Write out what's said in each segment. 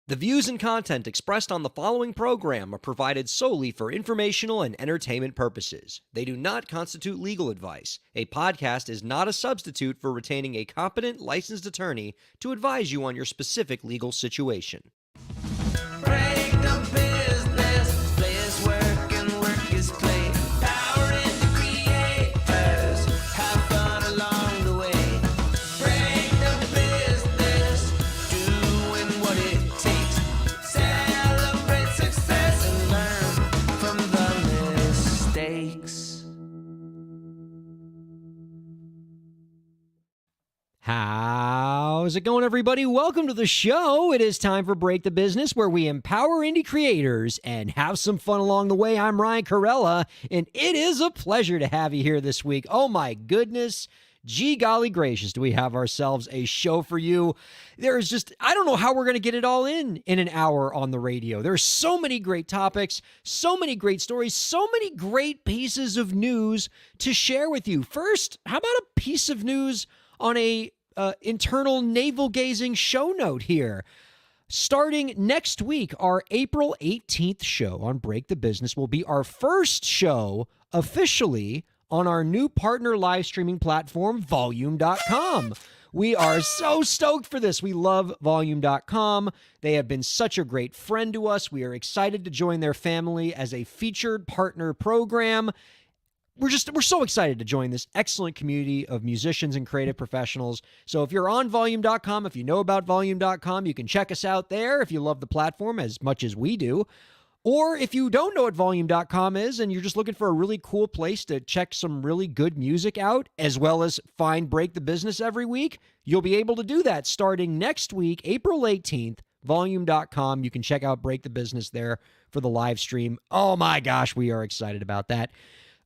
The views and content expressed on the following program are provided solely for informational and entertainment purposes. They do not constitute legal advice. A podcast is not a substitute for retaining a competent, licensed attorney to advise you on your specific legal situation. Break the business, play is work and work is play. Power in the creators, have fun along the way. Break the business, doing what it takes. Celebrate success and learn from the mistakes. How's it going, everybody? Welcome to the show. It is time for Break the Business, where we empower indie creators and have some fun along the way. I'm Ryan Kairalla, and it is a pleasure to have you here this week. Oh my goodness. Gee golly gracious, do we have ourselves a show for you. There's just, I don't know how we're going to get it all in an hour on the radio. There's so many great topics, so many great stories, so many great pieces of news to share with you. First, how about a piece of news on a internal navel-gazing show note here? Starting next week, our April 18th show on Break the Business will be our first show officially on our new partner live streaming platform, Volume.com. We are so stoked for this. We love Volume.com. They have been such a great friend to us. We are excited to join their family as a featured partner program. We're so excited to join this excellent community of musicians and creative professionals. So if you're on Volume.com, if you know about Volume.com, you can check us out there if you love the platform as much as we do. Or if you don't know what Volume.com is and you're just looking for a really cool place to check some really good music out, as well as find Break the Business every week, you'll be able to do that starting next week, April 18th, Volume.com. You can check out Break the Business there for the live stream. Oh my gosh, we are excited about that.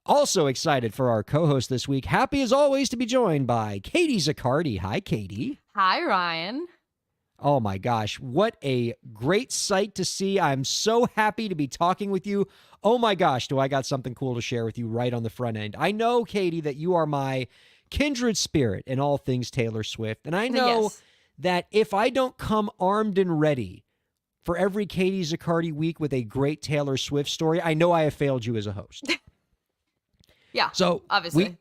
Also excited for our co-host this week. Happy as always to be joined by Katie Zaccardi. Hi, Katie. Hi, Ryan. Oh my gosh, what a great sight to see. I'm so happy to be talking with you. Oh my gosh, do I got something cool to share with you right on the front end. I know, Katie, that you are my kindred spirit in all things Taylor Swift. And I know Yes. that if I don't come armed and ready for every Katie Zaccardi week with a great Taylor Swift story, I know I have failed you as a host. Yeah, So obviously.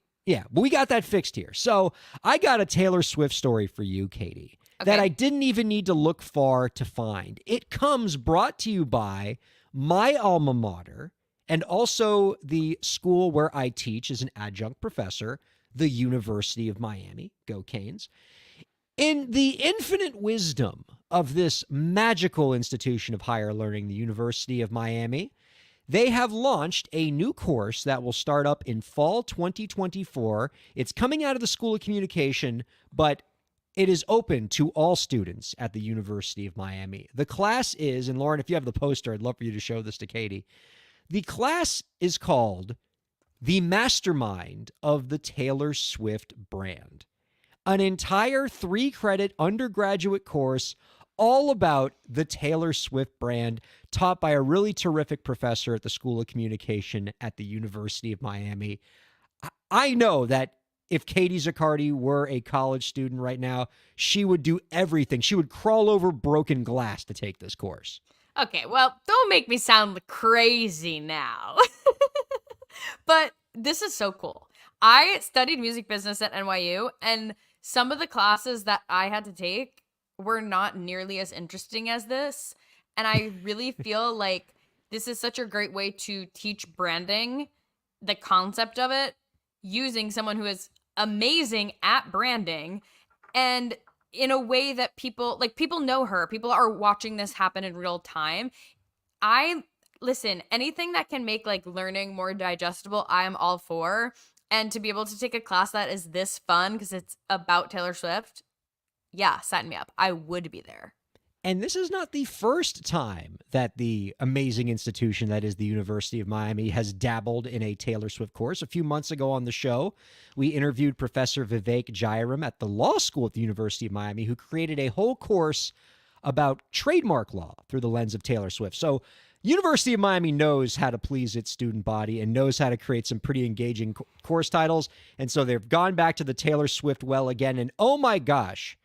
we got that fixed here. So I got a Taylor Swift story for you, Katie, that Okay. I didn't even need to look far to find. It comes brought to you by my alma mater and also the school where I teach as an adjunct professor, the University of Miami. Go Canes. In the infinite wisdom of this magical institution of higher learning, the University of Miami, they have launched a new course that will start up in fall 2024. It's coming out of the School of Communication, but it is open to all students at the University of Miami. The class is, and Lauren, if you have the poster, I'd love for you to show this to Katie. The class is called The Mastermind of the Taylor Swift Brand, an entire 3-credit undergraduate course all about the Taylor Swift brand, taught by a really terrific professor at the School of Communication at the University of Miami. I know that if Katie Zaccardi were a college student right now, she would do everything. She would crawl over broken glass to take this course. Okay, well, don't make me sound crazy now. But this is so cool. I studied music business at NYU, and some of the classes that I had to take were not nearly as interesting as this. And I really feel like this is such a great way to teach branding, the concept of it, using someone who is amazing at branding and in a way that people know her. People are watching this happen in real time. Listen, anything that can make like learning more digestible, I am all for. And to be able to take a class that is this fun because it's about Taylor Swift, yeah, sign me up. I would be there. And this is not the first time that the amazing institution that is the University of Miami has dabbled in a Taylor Swift course. A few months ago on the show, we interviewed Professor Vivek Jairam at the law school at the University of Miami, who created a whole course about trademark law through the lens of Taylor Swift. So University of Miami knows how to please its student body and knows how to create some pretty engaging course titles. And so they've gone back to the Taylor Swift well again. And oh my gosh,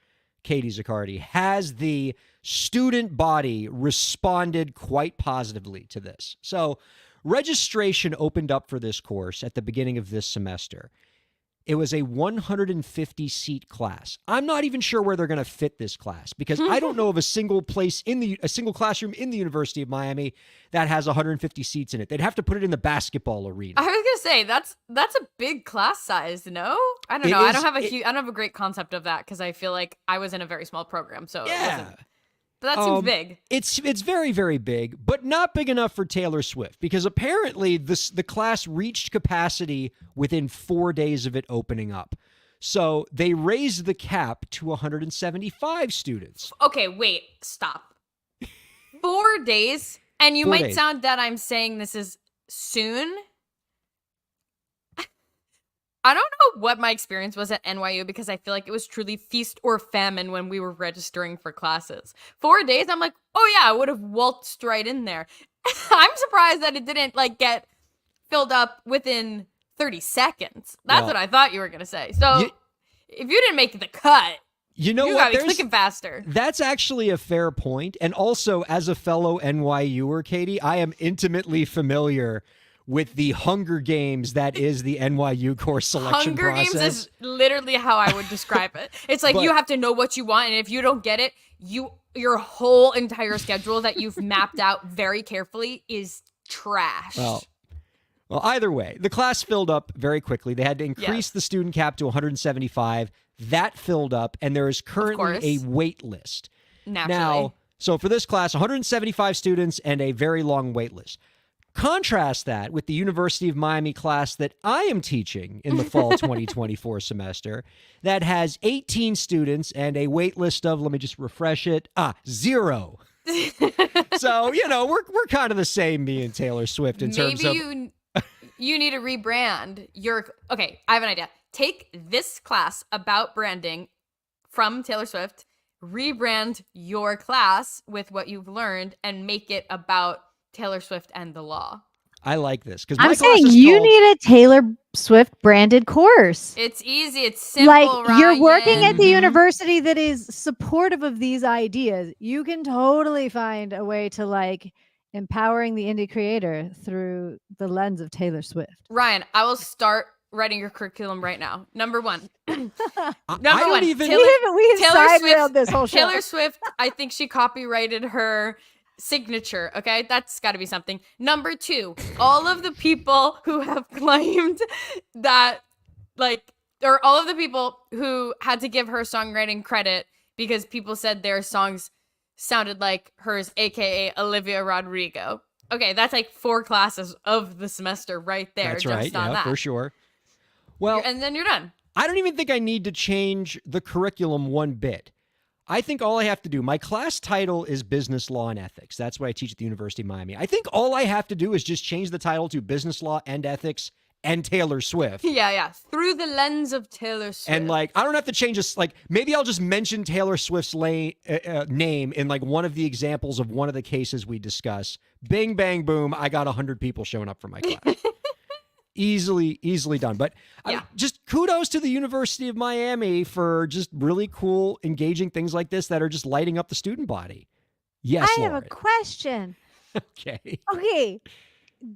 Katie Zaccardi, has the student body responded quite positively to this. So registration opened up for this course at the beginning of this semester. It was a 150-seat class. I'm not even sure where they're going to fit this class because I don't know of a single classroom in the University of Miami that has 150 seats in it. They'd have to put it in the basketball arena. I was gonna say that's a big class size, no? I don't know. I don't have a great concept of that because I feel like I was in a very small program, so it wasn't. But that seems big. It's very, very big, but not big enough for Taylor Swift because apparently the class reached capacity within 4 days of it opening up. So they raised the cap to 175 students. Okay, wait, stop. 4 days? And you 4 might days. sound that I'm saying this is soon. I don't know what my experience was at NYU because I feel like it was truly feast or famine when we were registering for classes. 4 days, I'm like, oh yeah, I would have waltzed right in there. I'm surprised that it didn't get filled up within 30 seconds. That's what I thought you were going to say. So if you didn't make the cut, you know you what? gotta be clicking faster. That's actually a fair point. And also, as a fellow NYUer, Katie, I am intimately familiar with the Hunger Games that is the NYU course selection process. Hunger Games is literally how I would describe it. It's like you have to know what you want, and if you don't get it, your whole entire schedule that you've mapped out very carefully is trash. Well, either way, the class filled up very quickly. They had to increase the student cap to 175. That filled up, and there is currently a wait list. Naturally. Now, so for this class, 175 students and a very long wait list. Contrast that with the University of Miami class that I am teaching in the fall 2024 semester that has 18 students and a wait list of, let me just refresh it, 0. So, we're kind of the same, me and Taylor Swift, in terms of... Maybe you need to rebrand your... Okay, I have an idea. Take this class about branding from Taylor Swift, rebrand your class with what you've learned, and make it about Taylor Swift and the law. I like this because I'm saying you need a Taylor Swift branded course. It's easy. It's simple. Like you're working Ryan. at the university that is supportive of these ideas. You can totally find a way to empowering the indie creator through the lens of Taylor Swift. Ryan, I will start writing your curriculum right now. Number one. We Taylor side Swift, railed this whole show. Taylor Swift, I think she copyrighted her signature. Okay, that's got to be something. Number two, all of the people who have claimed that, or all of the people who had to give her songwriting credit because people said their songs sounded like hers, aka Olivia Rodrigo. Okay, that's 4 classes of the semester right there. That's just right. on Yeah, that. for sure. Well, And then you're done. I don't even think I need to change the curriculum one bit. I think all I have to do, my class title is Business Law and Ethics. That's what I teach at the University of Miami. I think all I have to do is just change the title to Business Law and Ethics and Taylor Swift. Yeah. Through the lens of Taylor Swift. And I don't have to change this. Maybe I'll just mention Taylor Swift's name in one of the examples of one of the cases we discuss. Bing, bang, boom. I got 100 people showing up for my class. Easily done. But just kudos to the University of Miami for just really cool, engaging things like this that are just lighting up the student body. Yes, I have Lauren. a question. Okay. Okay.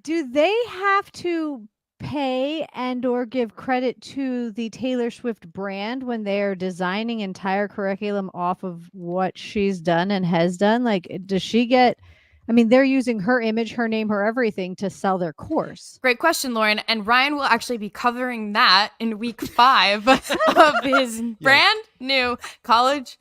Do they have to pay and or give credit to the Taylor Swift brand when they are designing entire curriculum off of what she's done and has done? Does she get... they're using her image, her name, her everything to sell their course. Great question, Lauren. And Ryan will actually be covering that in week 5 of his brand new college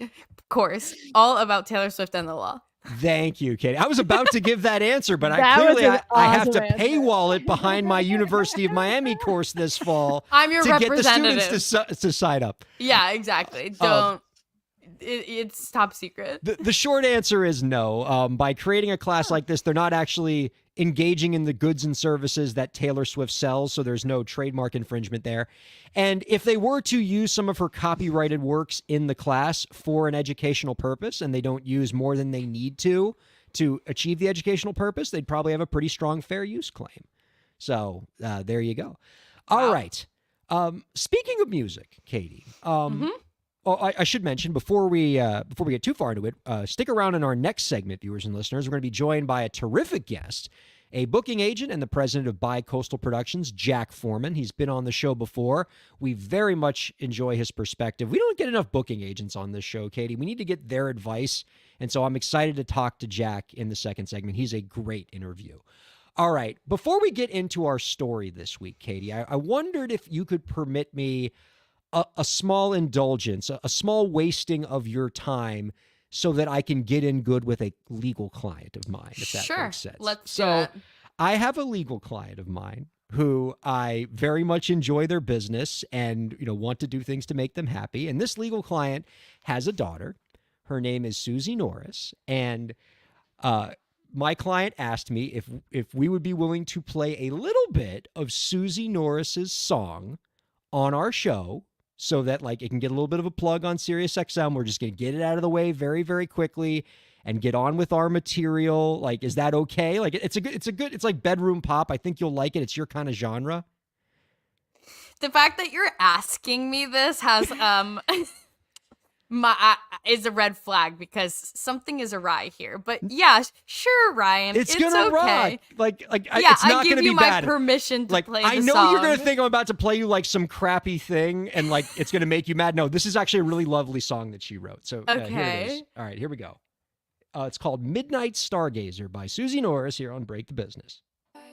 course, all about Taylor Swift and the law. Thank you, Katie. I was about to give that answer, but I have to paywall it behind my University of Miami course this fall. I'm your to representative. Get the students to sign up. Yeah, exactly. Don't. It's top secret. The short answer is no. By creating a class like this, they're not actually engaging in the goods and services that Taylor Swift sells, so there's no trademark infringement there. And if they were to use some of her copyrighted works in the class for an educational purpose, and they don't use more than they need to achieve the educational purpose, they'd probably have a pretty strong fair use claim. So there you go. All right. Speaking of music, Katie, I should mention before we get too far into it, stick around in our next segment, viewers and listeners. We're going to be joined by a terrific guest, a booking agent and the president of Bi-Coastal Productions, Jack Foreman. He's been on the show before. We very much enjoy his perspective. We don't get enough booking agents on this show, Katie. We need to get their advice, and so I'm excited to talk to Jack in the second segment. He's a great interview. All right, before we get into our story this week, Katie, I wondered if you could permit me a small indulgence, a small wasting of your time so that I can get in good with a legal client of mine, if that Sure. makes sense. Let's do so it. I have a legal client of mine who I very much enjoy their business and, want to do things to make them happy. And this legal client has a daughter. Her name is Susie Norris. And my client asked me if we would be willing to play a little bit of Susie Norris's song on our show, so that it can get a little bit of a plug on SiriusXM. We're just going to get it out of the way very, very quickly and get on with our material. Is that okay? It's like bedroom pop. I think you'll like it. It's your kind of genre. The fact that you're asking me this has is a red flag because something is awry here. But yeah, sure, Ryan. It's gonna okay. rock. Yeah, it's not I give gonna you be my bad. permission to play the I know song. you're gonna think I'm about to play you some crappy thing and it's gonna make you mad. No, this is actually a really lovely song that she wrote. So here it is. Okay. All right, here we go. It's called Midnight Stargazer by Susie Norris here on Break the Business.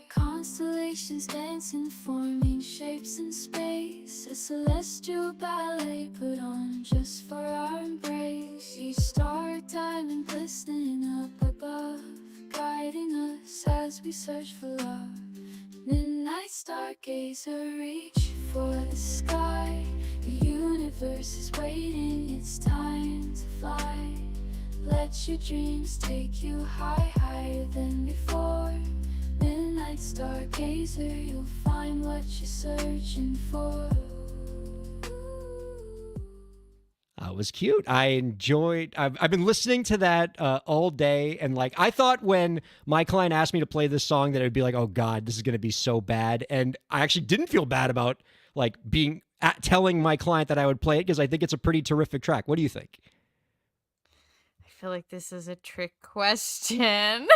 Constellations dancing, forming shapes in space. A celestial ballet put on just for our embrace. Each star, diamond glistening up above, guiding us as we search for love. Midnight stargazer, reach for the sky. The universe is waiting, it's time to fly. Let your dreams take you higher than before. Midnight stargazer, you'll find what you're searching for. That was cute. I enjoyed. I've been listening to that all day, and I thought when my client asked me to play this song that it'd be oh God, this is going to be so bad, and I actually didn't feel bad about telling my client that I would play it because I think it's a pretty terrific track. What do you think? I feel like this is a trick question.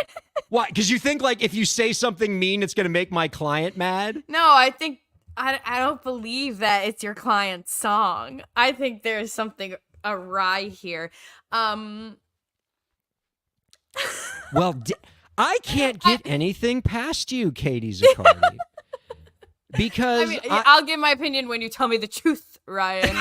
Why? Because you think if you say something mean, it's going to make my client mad? No, I think I don't believe that it's your client's song. I think there's something awry here. Well, I can't get anything past you, Katie Zaccardi. Because I'll give my opinion when you tell me the truth, Ryan.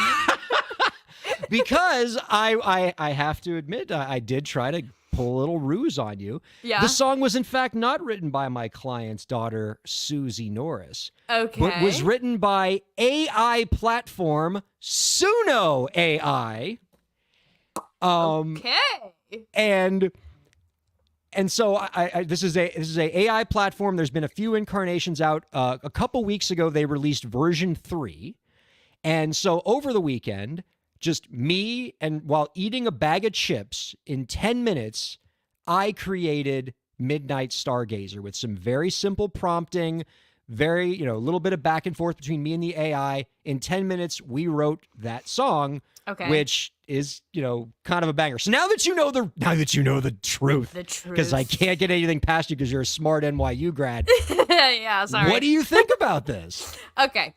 because I have to admit, I did try to pull a little ruse on you. Yeah. The song was in fact not written by my client's daughter, Susie Norris. Okay. But was written by AI platform Suno AI. Okay. And so this is a AI platform. There's been a few incarnations out. A couple weeks ago, they released version 3. And so over the weekend, just me and while eating a bag of chips in 10 minutes, I created Midnight Stargazer with some very simple prompting, very, a little bit of back and forth between me and the AI. In 10 minutes, we wrote that song, Okay. which is, kind of a banger. So now that you know the truth, because I can't get anything past you because you're a smart NYU grad. Yeah, sorry. What do you think about this? Okay.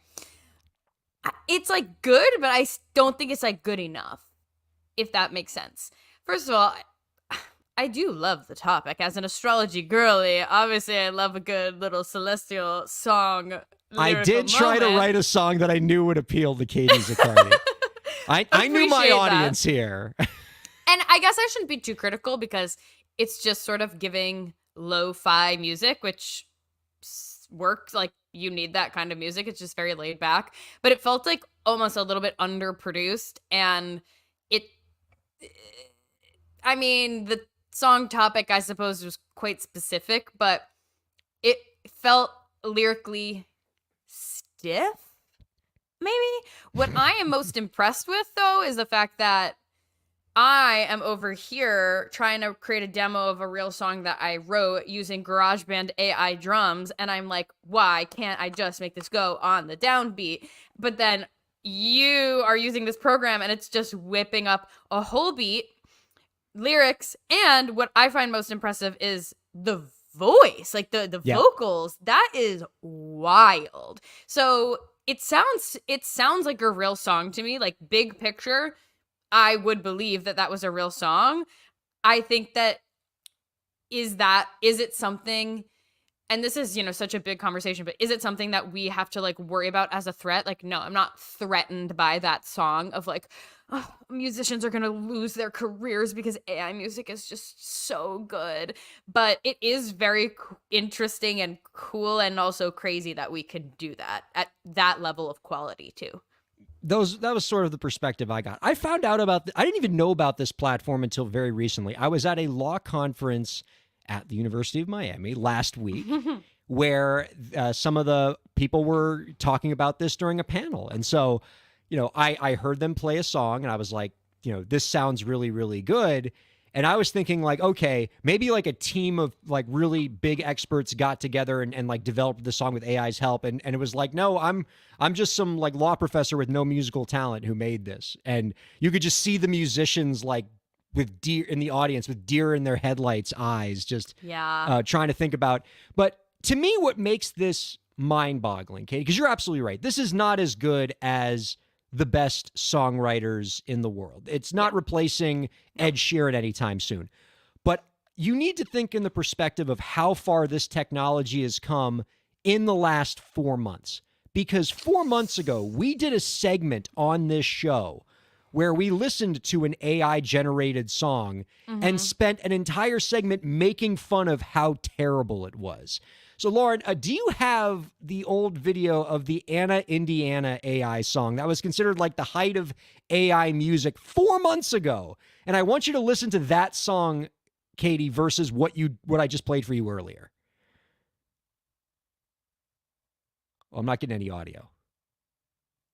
It's good, but I don't think it's good enough, if that makes sense. First of all, I do love the topic. As an astrology girly, obviously I love a good little celestial song. I did try to moment. write a song that I knew would appeal to Katie Zaccardi. I knew my Appreciate audience here. And I guess I shouldn't be too critical because it's just sort of giving lo-fi music, which works. You need that kind of music. It's just very laid back. But it felt almost a little bit underproduced. And the song topic, I suppose, was quite specific, but it felt lyrically stiff, maybe? What I am most impressed with, though, is the fact that I am over here trying to create a demo of a real song that I wrote using GarageBand AI drums, and I'm like, why can't I just make this go on the downbeat? But then you are using this program and it's just whipping up a whole beat, lyrics, and what I find most impressive is the voice, like the Yeah. vocals. That is wild. So it sounds like a real song to me. Like, big picture, I would believe that was a real song. I think that is it something, and this is, such a big conversation, but is it something that we have to like worry about as a threat? Like, no, I'm not threatened by that song of like, oh, musicians are going to lose their careers because AI music is just so good. But it is very interesting and cool, and also crazy that we can do that at that level of quality too. That was sort of the perspective I got. I found out about I didn't even know about this platform until very recently. I was at a law conference at the University of Miami last week where some of the people were talking about this during a panel. And so, I heard them play a song and I was like, this sounds really, really good. And I was thinking like, okay, maybe like a team of like really big experts got together and like developed the song with AI's help. And it was like, no, I'm just some like law professor with no musical talent who made this. And you could just see the musicians like with deer in the audience with deer in their headlights eyes, just trying to think about. But to me, what makes this mind-boggling, Katie, because you're absolutely right. This is not as good as the best songwriters in the world. It's not replacing Ed Sheeran anytime soon. But you need to think in the perspective of how far this technology has come in the last 4 months. Because 4 months ago, we did a segment on this show where we listened to an AI-generated song and spent an entire segment making fun of how terrible it was. So, Lauren, do you have the old video of the Anna, Indiana AI song that was considered like the height of AI music 4 months ago? And I want you to listen to that song, Katie, versus what I just played for you earlier. Well, I'm not getting any audio.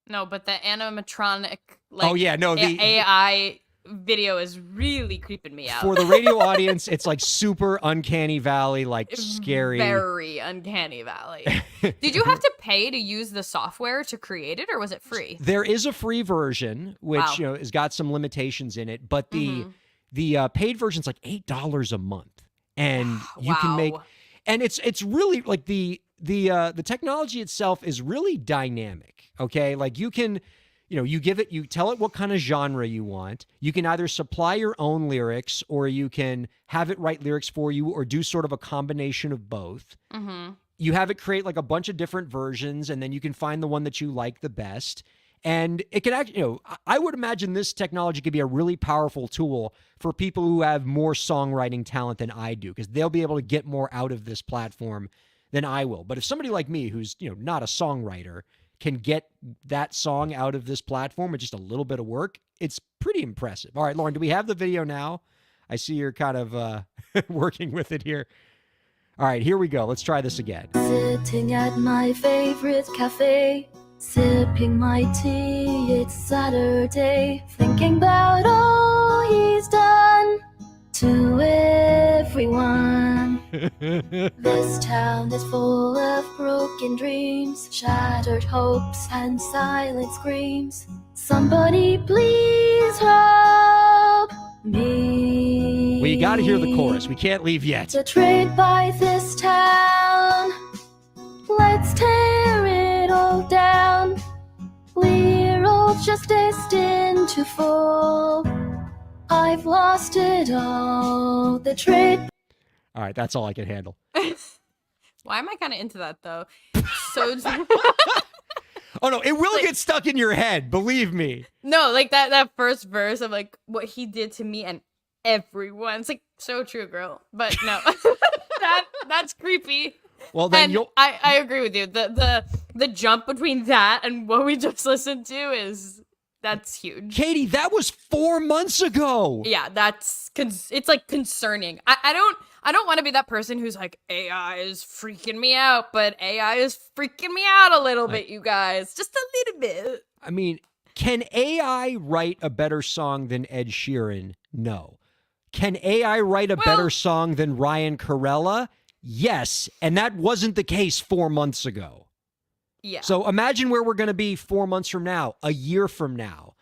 No, but the animatronic, the AI video is really creeping me out. For the radio audience, it's like super uncanny valley, like scary. Very uncanny valley. Did you have to pay to use the software to create it, or was it free? There is a free version, which has got some limitations in it, but the paid version's like $8 a month, and you can make, and it's really like the technology itself is really dynamic. Okay, like you can, you tell it what kind of genre you want. You can either supply your own lyrics, or you can have it write lyrics for you, or do sort of a combination of both. You have it create like a bunch of different versions, and then you can find the one that you like the best. And it can actually, I would imagine this technology could be a really powerful tool for people who have more songwriting talent than I do, because they'll be able to get more out of this platform than I will. But if somebody like me, who's not a songwriter, can get that song out of this platform with just a little bit of work, it's pretty impressive. All right, Lauren, do we have the video now? I see you're kind of working with it here. All right, here we go. Let's try this again. Sitting at my favorite cafe, sipping my tea, it's Saturday, thinking about all he's done to everyone. This town is full of broken dreams, shattered hopes and silent screams. Somebody please help me. Well, you got to hear the chorus. We can't leave yet. Betrayed by this town, let's tear it all down. We're all just destined to fall. I've lost it all. The trade. All right, that's all I can handle. Why am I kind of into that though? So oh no, it will get stuck in your head, believe me. No, like that first verse of like what he did to me and everyone. It's like so true, girl. But no, that's creepy. Well, then and I agree with you. The jump between that and what we just listened to that's huge. Katie, that was 4 months ago. Yeah, it's like concerning. I don't want to be that person who's like, AI is freaking me out, but AI is freaking me out a little bit, you guys. Just a little bit. I mean, can AI write a better song than Ed Sheeran? No. Can AI write a better song than Ryan Kairalla? Yes. And that wasn't the case 4 months ago. Yeah. So imagine where we're going to be 4 months from now, a year from now.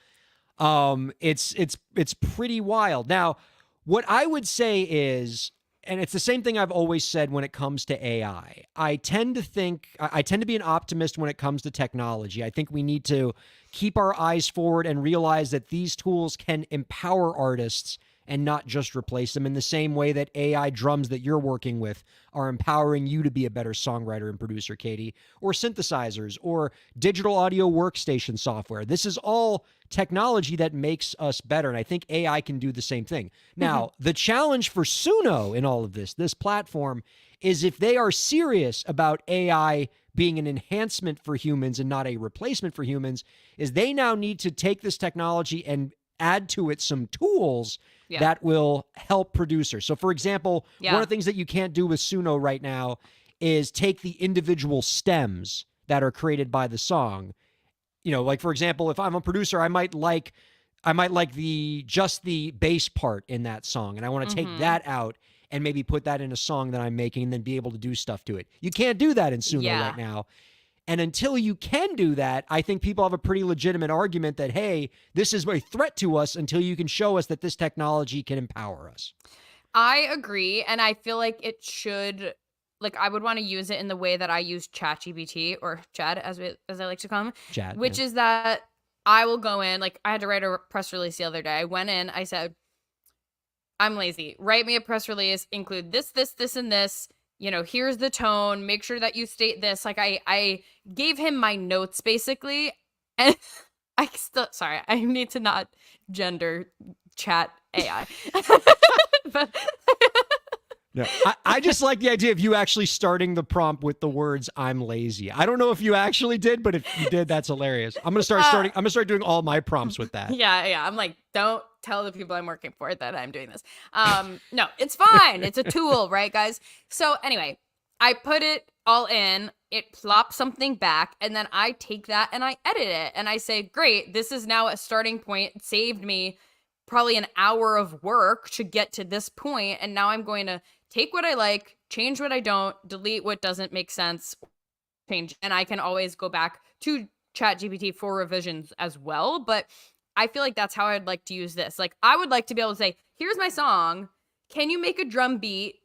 It's pretty wild. Now, what I would say is, and it's the same thing I've always said when it comes to AI. I tend to be an optimist when it comes to technology. I think we need to keep our eyes forward and realize that these tools can empower artists and not just replace them, in the same way that AI drums that you're working with are empowering you to be a better songwriter and producer, Katie, or synthesizers, or digital audio workstation software. This is all technology that makes us better, and I think AI can do the same thing. Now, the challenge for Suno in all of this platform, is if they are serious about AI being an enhancement for humans and not a replacement for humans, is they now need to take this technology and add to it some tools that will help producers. So, for example, one of the things that you can't do with Suno right now is take the individual stems that are created by the song. You know, like, for example, if I'm a producer, I might like just the bass part in that song, and I want to take that out and maybe put that in a song that I'm making and then be able to do stuff to it. You can't do that in Suno right now. And until you can do that, I think people have a pretty legitimate argument that, hey, this is a threat to us until you can show us that this technology can empower us. I agree. And I feel like it should, like, I would want to use it in the way that I use ChatGPT, or Chad, as I like to call him, Chad, which is that I will go in, like, I had to write a press release the other day. I went in, I said, I'm lazy. Write me a press release, include this, this, this, and this. You know, here's the tone. Make sure that you state this. Like, I gave him my notes, basically. And sorry, I need to not gender chat AI. But no, I just like the idea of you actually starting the prompt with the words "I'm lazy." I don't know if you actually did, but if you did, that's hilarious. I'm gonna start doing all my prompts with that. Yeah. I'm like, don't tell the people I'm working for that I'm doing this. No, it's fine. It's a tool, right, guys? So anyway, I put it all in. It plops something back, and then I take that and I edit it, and I say, great, this is now a starting point. It saved me probably an hour of work to get to this point, and now I'm going to take what I like, change what I don't, delete what doesn't make sense, change. And I can always go back to ChatGPT for revisions as well. But I feel like that's how I'd like to use this. Like, I would like to be able to say, here's my song. Can you make a drum beat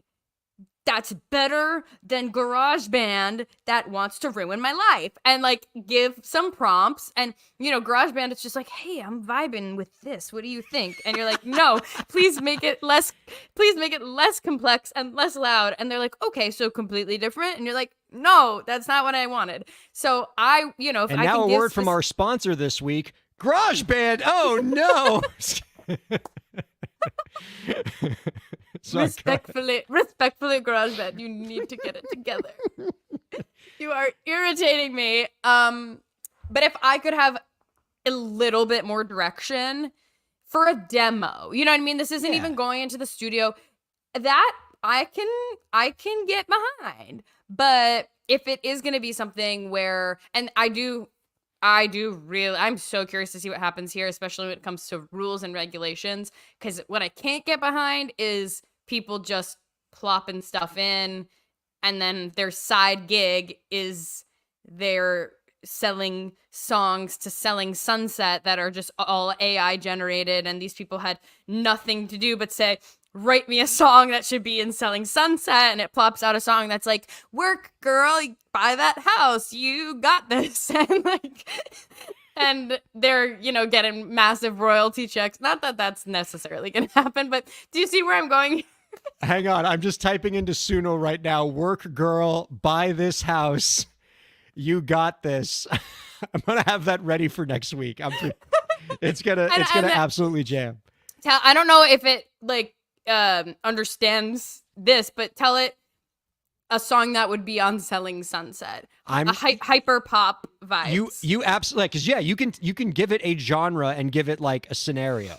that's better than GarageBand that wants to ruin my life? And, like, give some prompts. And, you know, GarageBand, it's just like, hey, I'm vibing with this. What do you think? And you're like, no, please make it less complex and less loud. And they're like, okay, so completely different. And you're like, no, that's not what I wanted. So I, you know, if and I now can a word from our sponsor this week, GarageBand. Oh no. Sorry, respectfully, GarageBand, you need to get it together. You are irritating me. But if I could have a little bit more direction for a demo, you know what I mean? This isn't even going into the studio. That I can get behind. But if it is going to be something where, and I do really, I'm so curious to see what happens here, especially when it comes to rules and regulations, because what I can't get behind is people just plopping stuff in, and then their side gig is they're selling songs to Selling Sunset that are just all AI generated, and these people had nothing to do but say, write me a song that should be in Selling Sunset, and it plops out a song that's like, work, girl, buy that house, you got this. And like, and they're, you know, getting massive royalty checks. Not that that's necessarily gonna happen, but do you see where I'm going? Hang on, I'm just typing into Suno right now. Work, girl, buy this house, you got this. I'm gonna have that ready for next week. It's gonna absolutely jam. I don't know if it like understands this, but tell it a song that would be on Selling Sunset. Hyper pop vibes. You absolutely, because you can give it a genre and give it like a scenario.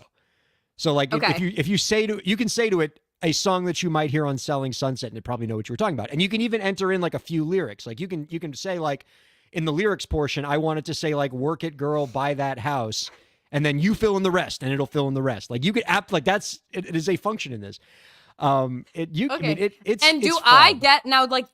So like if you can say to it a song that you might hear on Selling Sunset, and it probably know what you were talking about. And you can even enter in like a few lyrics. Like you can say like in the lyrics portion, I want it to say like, work it, girl, buy that house. And then you fill in the rest, and it'll fill in the rest. Like you could it is a function in this. It's And do it's I fun. get now? Like,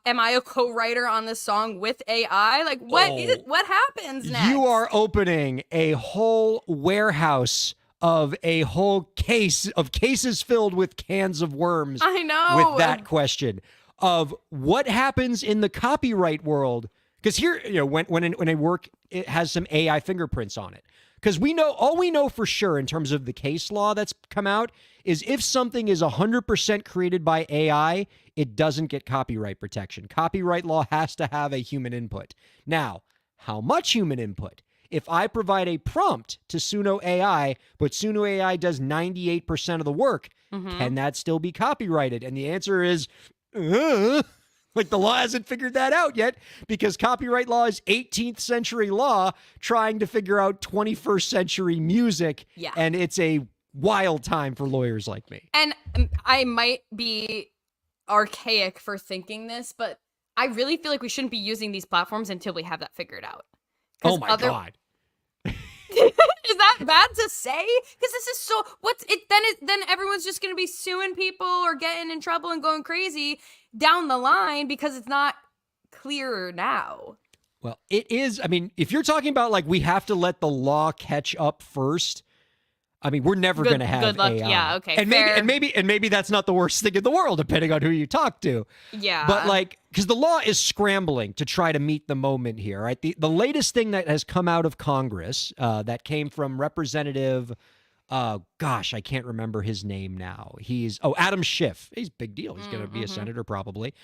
am I a co-writer on this song with AI? Like, what happens next? You are opening a whole warehouse of a whole cases filled with cans of worms. I know. With that question of what happens in the copyright world, because here, when a work, it has some AI fingerprints on it. Because all we know for sure in terms of the case law that's come out is if something is 100% created by AI, it doesn't get copyright protection. Copyright law has to have a human input. Now, how much human input? If I provide a prompt to Suno AI, but Suno AI does 98% of the work, can that still be copyrighted? And the answer is, like the law hasn't figured that out yet, because copyright law is 18th century law trying to figure out 21st century music. Yeah. And it's a wild time for lawyers like me. And I might be archaic for thinking this, but I really feel like we shouldn't be using these platforms until we have that figured out. Oh my God. Is that bad to say? Because this is so then everyone's just gonna be suing people or getting in trouble and going crazy down the line because it's not clear now. Well, it is. I mean, if you're talking about like we have to let the law catch up first, I mean, we're never going to have good luck. AI. Yeah, okay. And fair. maybe that's not the worst thing in the world, depending on who you talk to. Yeah. But like, because the law is scrambling to try to meet the moment here, right? The latest thing that has come out of Congress that came from Representative, gosh, I can't remember his name now. Adam Schiff. He's a big deal. He's going to be a senator probably.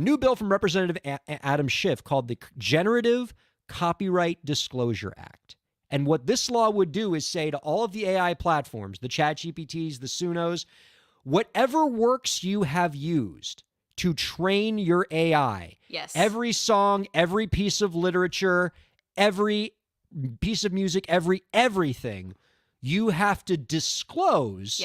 New bill from Representative Adam Schiff called the Generative Copyright Disclosure Act. And what this law would do is say to all of the AI platforms, the ChatGPTs, the Sunos, whatever works you have used to train your AI, yes, every song, every piece of literature, every piece of music, everything, you have to disclose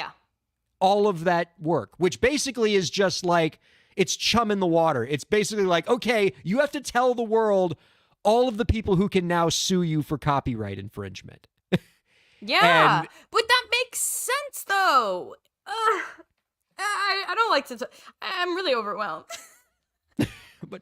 all of that work, which basically is just like, it's chum in the water. It's basically like, okay, you have to tell the world all of the people who can now sue you for copyright infringement. Yeah, but that makes sense though. I don't like to. I'm really overwhelmed. but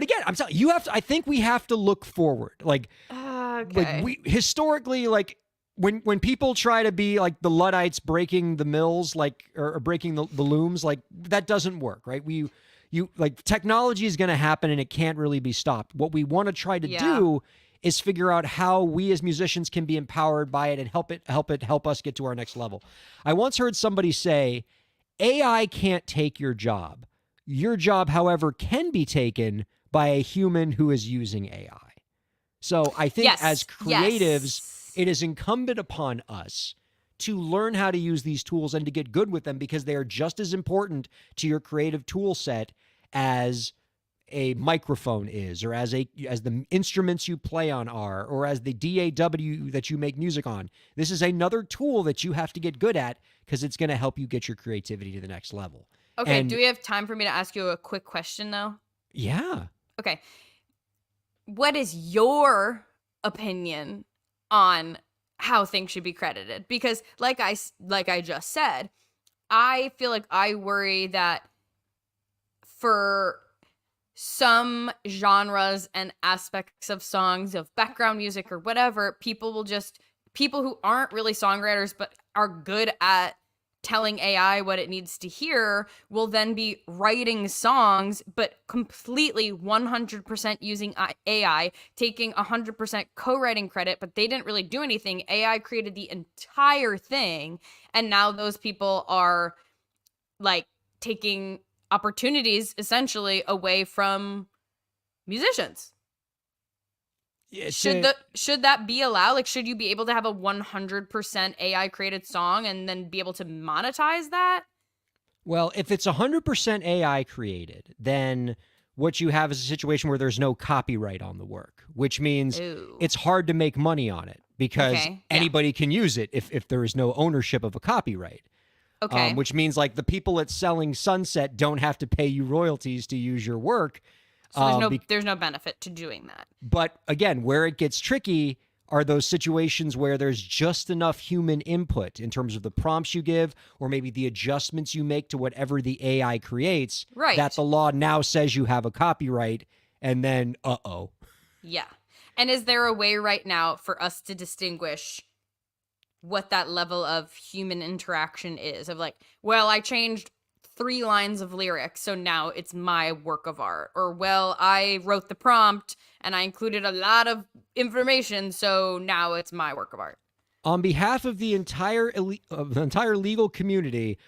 again, I'm telling you, I think we have to look forward. Like, okay. like we historically, like when people try to be like the Luddites breaking the mills, like or breaking the looms, like that doesn't work, right? You like technology is going to happen and it can't really be stopped. What we want to try to do is figure out how we as musicians can be empowered by it and help us get to our next level. I once heard somebody say, AI can't take your job. Your job, however, can be taken by a human who is using AI. So I think as creatives, it is incumbent upon us to learn how to use these tools and to get good with them, because they are just as important to your creative tool set as a microphone is, or as the instruments you play on are, or as the DAW that you make music on. This is another tool that you have to get good at, because it's going to help you get your creativity to the next level. Okay, And do we have time for me to ask you a quick question though? yeah. Okay. What is your opinion on how things should be credited? Because like I just said, I feel like I worry that for some genres and aspects of songs, of background music or whatever, people who aren't really songwriters but are good at telling AI what it needs to hear will then be writing songs, but completely 100% using AI, taking 100% co-writing credit, but they didn't really do anything. AI created the entire thing. And now those people are like taking opportunities essentially away from musicians. Should that be allowed? Like, should you be able to have a 100% AI created song and then be able to monetize that? Well, if it's 100% AI created, then what you have is a situation where there's no copyright on the work, which means it's hard to make money on it, because anybody can use it if there is no ownership of a copyright. Okay. Which means like the people at selling Sunset don't have to pay you royalties to use your work. So there's no benefit to doing that. But again, where it gets tricky are those situations where there's just enough human input in terms of the prompts you give or maybe the adjustments you make to whatever the AI creates Right. that the law now says you have a copyright, and then Yeah. And is there a way right now for us to distinguish what that level of human interaction is? Of like, well, I changed 3 lines of lyrics, so now it's my work of art. Or, well, I wrote the prompt and I included a lot of information, so now it's my work of art. On behalf of the entire legal community,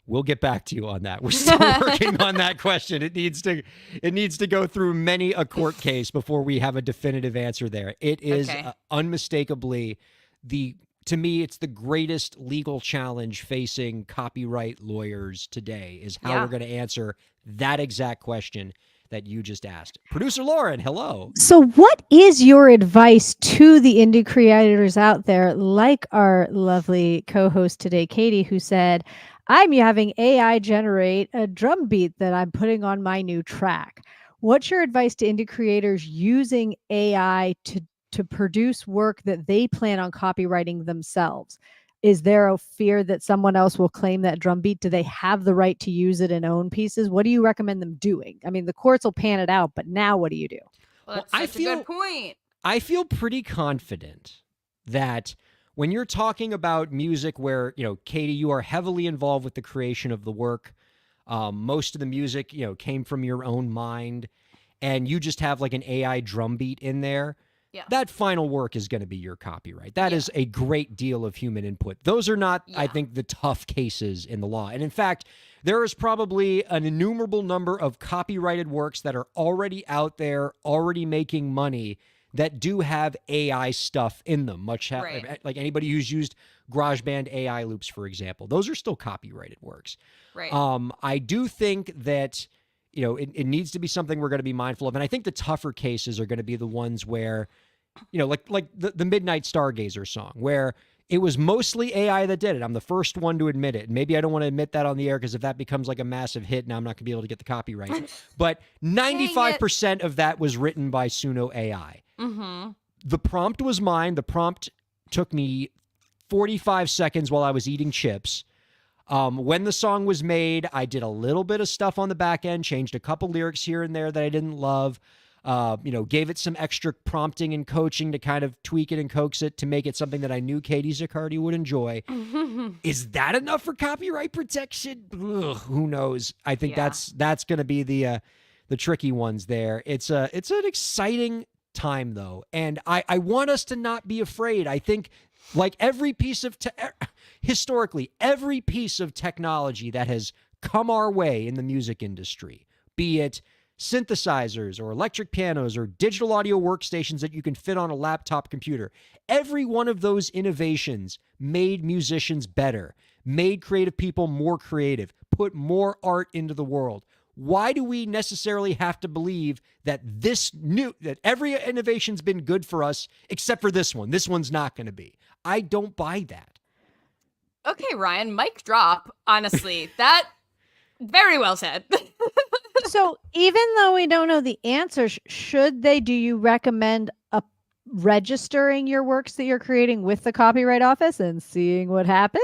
we'll get back to you on that. We're still working on that question. It needs to go through many a court case before we have a definitive answer there. It is Okay. unmistakably to me, it's the greatest legal challenge facing copyright lawyers today is how Yeah. we're going to answer that exact question that you just asked. Producer Lauren, hello. So, what is your advice to the indie creators out there, like our lovely co host today, Katie, who said, I'm having AI generate a drum beat that I'm putting on my new track? What's your advice to indie creators using AI to produce work that they plan on copywriting themselves? Is there a fear that someone else will claim that drum beat? Do they have the right to use it in own pieces? What do you recommend them doing? I mean, the courts will pan it out, but now what do you do? Well, that's Well, I such a good point. I feel pretty confident that when you're talking about music where, Katie, you are heavily involved with the creation of the work, most of the music, came from your own mind, and you just have like an AI drum beat in there, Yeah. that final work is going to be your copyright. That is a great deal of human input. Those are not, I Yeah. think, the tough cases in the law. And in fact, there is probably an innumerable number of copyrighted works that are already out there, already making money, that do have AI stuff in them, Right. like anybody who's used GarageBand AI loops, for example. Those are still copyrighted works. Right. I do think that, it needs to be something we're going to be mindful of. And I think the tougher cases are going to be the ones where, like the Midnight Stargazer song, where it was mostly AI that did it. I'm the first one to admit it. And maybe I don't want to admit that on the air because if that becomes like a massive hit, now I'm not going to be able to get the copyright. But 95% of that was written by Suno AI. Mm-hmm. The prompt was mine. The prompt took me 45 seconds while I was eating chips. When the song was made, I did a little bit of stuff on the back end, changed a couple lyrics here and there that I didn't love, gave it some extra prompting and coaching to kind of tweak it and coax it to make it something that I knew Katie Zaccardi would enjoy. Is that enough for copyright protection? Ugh, who knows? I think that's going to be the tricky ones there. It's an exciting time though, and I want us to not be afraid. I think like every piece of historically every piece of technology that has come our way in the music industry, be it synthesizers or electric pianos or digital audio workstations that you can fit on a laptop computer, every one of those innovations made musicians better, made creative people more creative, put more art into the world. Why do we necessarily have to believe that that every innovation's been good for us except for this one? This one's not going to be. I don't buy that. Okay, Ryan, mic drop. Honestly, that very well said. So, even though we don't know the answer, do you recommend registering your works that you're creating with the Copyright Office and seeing what happens?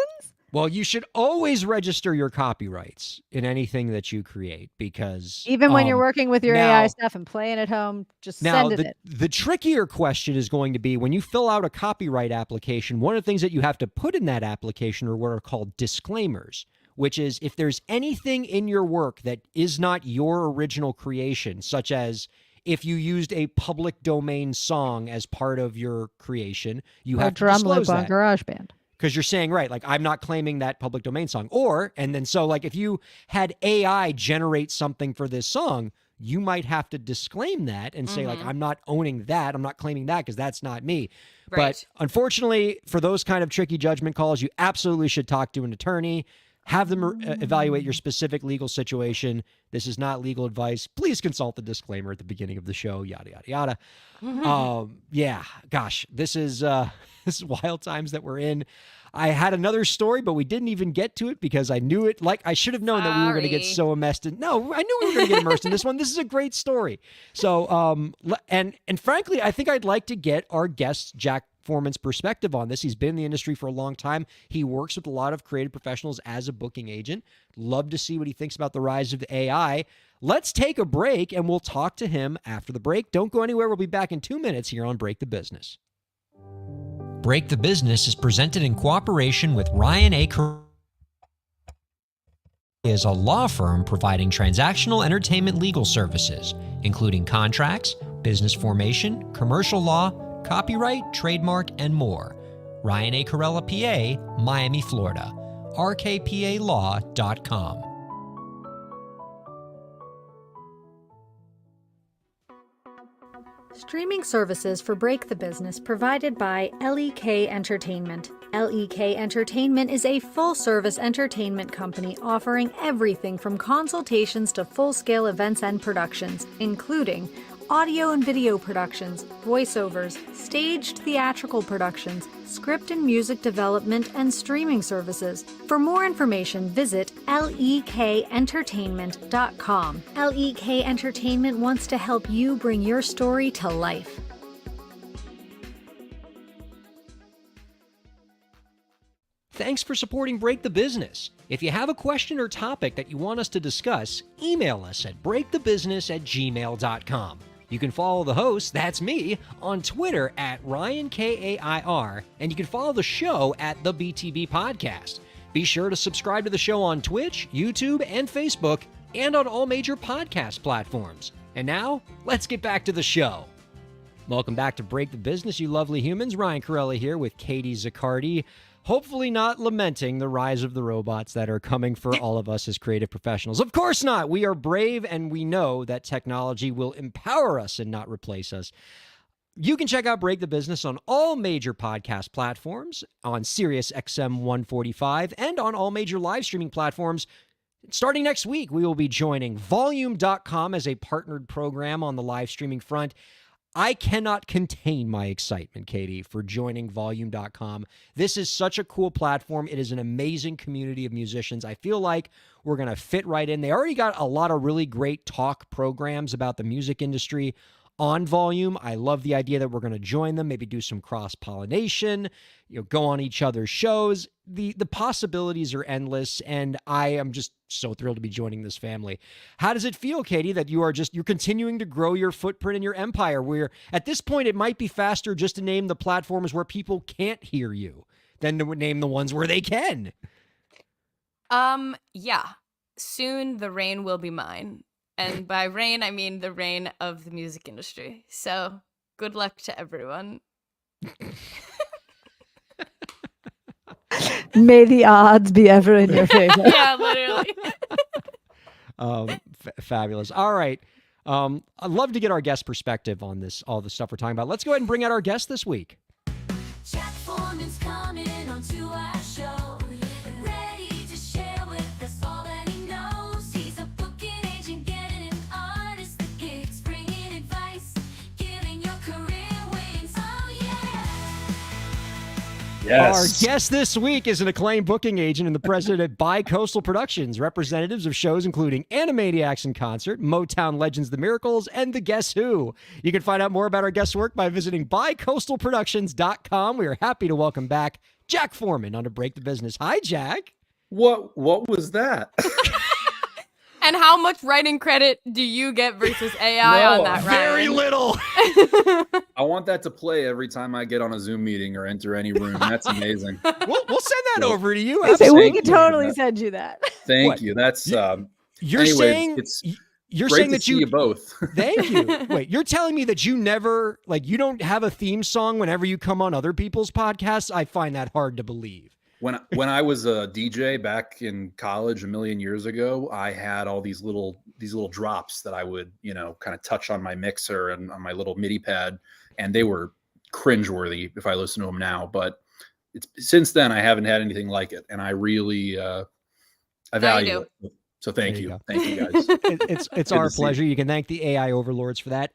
Well, you should always register your copyrights in anything that you create because Even when you're working with your now- AI stuff and playing at home, just Now, send it. the trickier question is going to be when you fill out a copyright application, one of the things that you have to put in that application are what are called disclaimers, which is if there's anything in your work that is not your original creation, such as if you used a public domain song as part of your creation, you have to drum disclose loop on that. GarageBand. Because you're saying, right, like, I'm not claiming that public domain song. So, like, if you had AI generate something for this song, you might have to disclaim that and say, like, I'm not owning that. I'm not claiming that because that's not me. Right. But unfortunately, for those kind of tricky judgment calls, you absolutely should talk to an attorney. Have them evaluate your specific legal situation. This is not legal advice. Please consult the disclaimer at the beginning of the show, yada, yada, yada. Yeah, gosh, this is wild times that we're in. I had another story, but we didn't even get to it because I knew it. Like, I should have known that we were going to get so immersed in. No, I knew we were going to get immersed in this one. This is a great story. So, and frankly, I think I'd like to get our guest, Jack performance perspective on this. He's been in the industry for a long time. He works with a lot of creative professionals as a booking agent. Love to see what he thinks about the rise of AI. Let's take a break, and we'll talk to him after the break. Don't go anywhere. We'll be back in 2 minutes here on Break the Business. Break the Business is presented in cooperation with Ryan Kairalla is a law firm providing transactional entertainment legal services, including contracts, business formation, commercial law, copyright, trademark, and more. Ryan Kairalla, PA, Miami, Florida. rkpalaw.com. Streaming services for Break the Business provided by LEK Entertainment. LEK Entertainment is a full-service entertainment company offering everything from consultations to full-scale events and productions, including audio and video productions, voiceovers, staged theatrical productions, script and music development, and streaming services. For more information, visit lekentertainment.com. LEK Entertainment wants to help you bring your story to life. Thanks for supporting Break the Business. If you have a question or topic that you want us to discuss, email us at breakthebusiness@gmail.com. You can follow the host, that's me, on Twitter at Ryan Kair, and you can follow the show at the BTB Podcast. Be sure to subscribe to the show on Twitch, YouTube, and Facebook, and on all major podcast platforms. And now, let's get back to the show. Welcome back to Break the Business, you lovely humans. Ryan Kairalla here with Katie Zaccardi. Hopefully not lamenting the rise of the robots that are coming for all of us as creative professionals. Of course not. We are brave, and we know that technology will empower us and not replace us. You can check out Break the Business on all major podcast platforms, on Sirius XM 145, and on all major live streaming platforms. Starting next week, we will be joining Volume.com as a partnered program on the live streaming front. I cannot contain my excitement, Katie, for joining Volume.com. This is such a cool platform. It is an amazing community of musicians. I feel like we're going to fit right in. They already got a lot of really great talk programs about the music industry on Volume. I love the idea that we're going to join them, maybe do some cross-pollination, go on each other's shows. The possibilities are endless, and I am just so thrilled to be joining this family. How does it feel, Katie, that you're continuing to grow your footprint and your empire, where at this point it might be faster just to name the platforms where people can't hear you than to name the ones where they can? Yeah. Soon the reign will be mine. And by reign, I mean the reign of the music industry. So good luck to everyone. May the odds be ever in your favor. Yeah, literally. Fabulous. All right. I'd love to get our guest perspective on this, all the stuff we're talking about. Let's go ahead and bring out our guest this week. Jack Foreman's coming onto our show, ready to share with us all that he knows. He's a booking agent, getting an artist the gigs, bringing advice, giving your career wings. Oh yeah. Our guest this week is an acclaimed booking agent and the president at Bi-Coastal Productions, representatives of shows including Animaniacs in Concert, Motown Legends The Miracles, and The Guess Who. You can find out more about our guest's work by visiting bicoastalproductions.com. We are happy to welcome back Jack Foreman on To Break the Business. Hi, Jack. What was that? And how much writing credit do you get versus AI on that, Ryan? Very little. I want that to play every time I get on a Zoom meeting or enter any room. That's amazing. We'll send that over to you. I say we Thank can you. totally send you that. Thank What? you. That's You're anyways, saying it's you're great saying to that see you both. Thank you. Wait, you're telling me that you never, you don't have a theme song whenever you come on other people's podcasts? I find that hard to believe. When I was a DJ back in college a million years ago, I had all these little drops that I would, kind of touch on my mixer and on my little MIDI pad, and they were cringeworthy if I listen to them now. But since then I haven't had anything like it, and I really I value it. So thank you. Thank you guys. It's our pleasure. You can thank the AI overlords for that.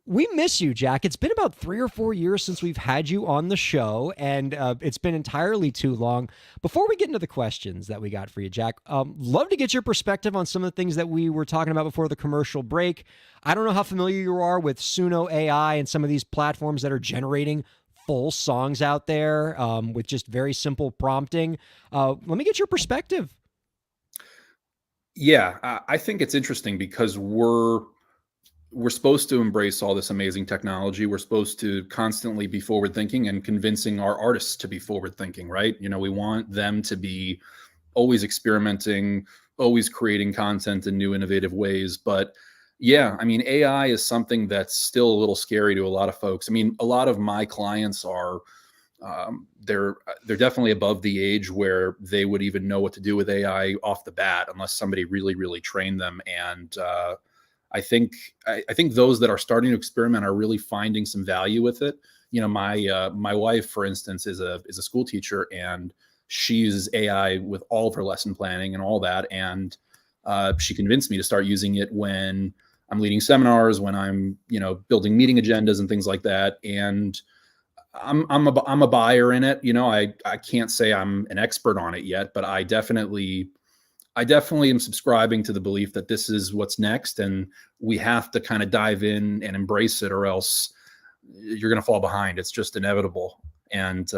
We miss you, Jack. It's been about 3 or 4 years since we've had you on the show, and it's been entirely too long. Before we get into the questions that we got for you, Jack, love to get your perspective on some of the things that we were talking about before the commercial break. I don't know how familiar you are with Suno AI and some of these platforms that are generating full songs out there with just very simple prompting. Let me get your perspective. Yeah, I think it's interesting because we're supposed to embrace all this amazing technology. We're supposed to constantly be forward thinking and convincing our artists to be forward thinking, right? You know, we want them to be always experimenting, always creating content in new innovative ways. But yeah, I mean, AI is something that's still a little scary to a lot of folks. I mean, a lot of my clients are they're definitely above the age where they would even know what to do with AI off the bat, unless somebody really trained them. And I think those that are starting to experiment are really finding some value with it. You know, my wife, for instance, is a school teacher, and she uses AI with all of her lesson planning and all that. And she convinced me to start using it when I'm leading seminars, when I'm, you know, building meeting agendas and things like that. And I'm a buyer in it. You know, I can't say I'm an expert on it yet, but I definitely am subscribing to the belief that this is what's next, and we have to kind of dive in and embrace it, or else you're going to fall behind. It's just inevitable. And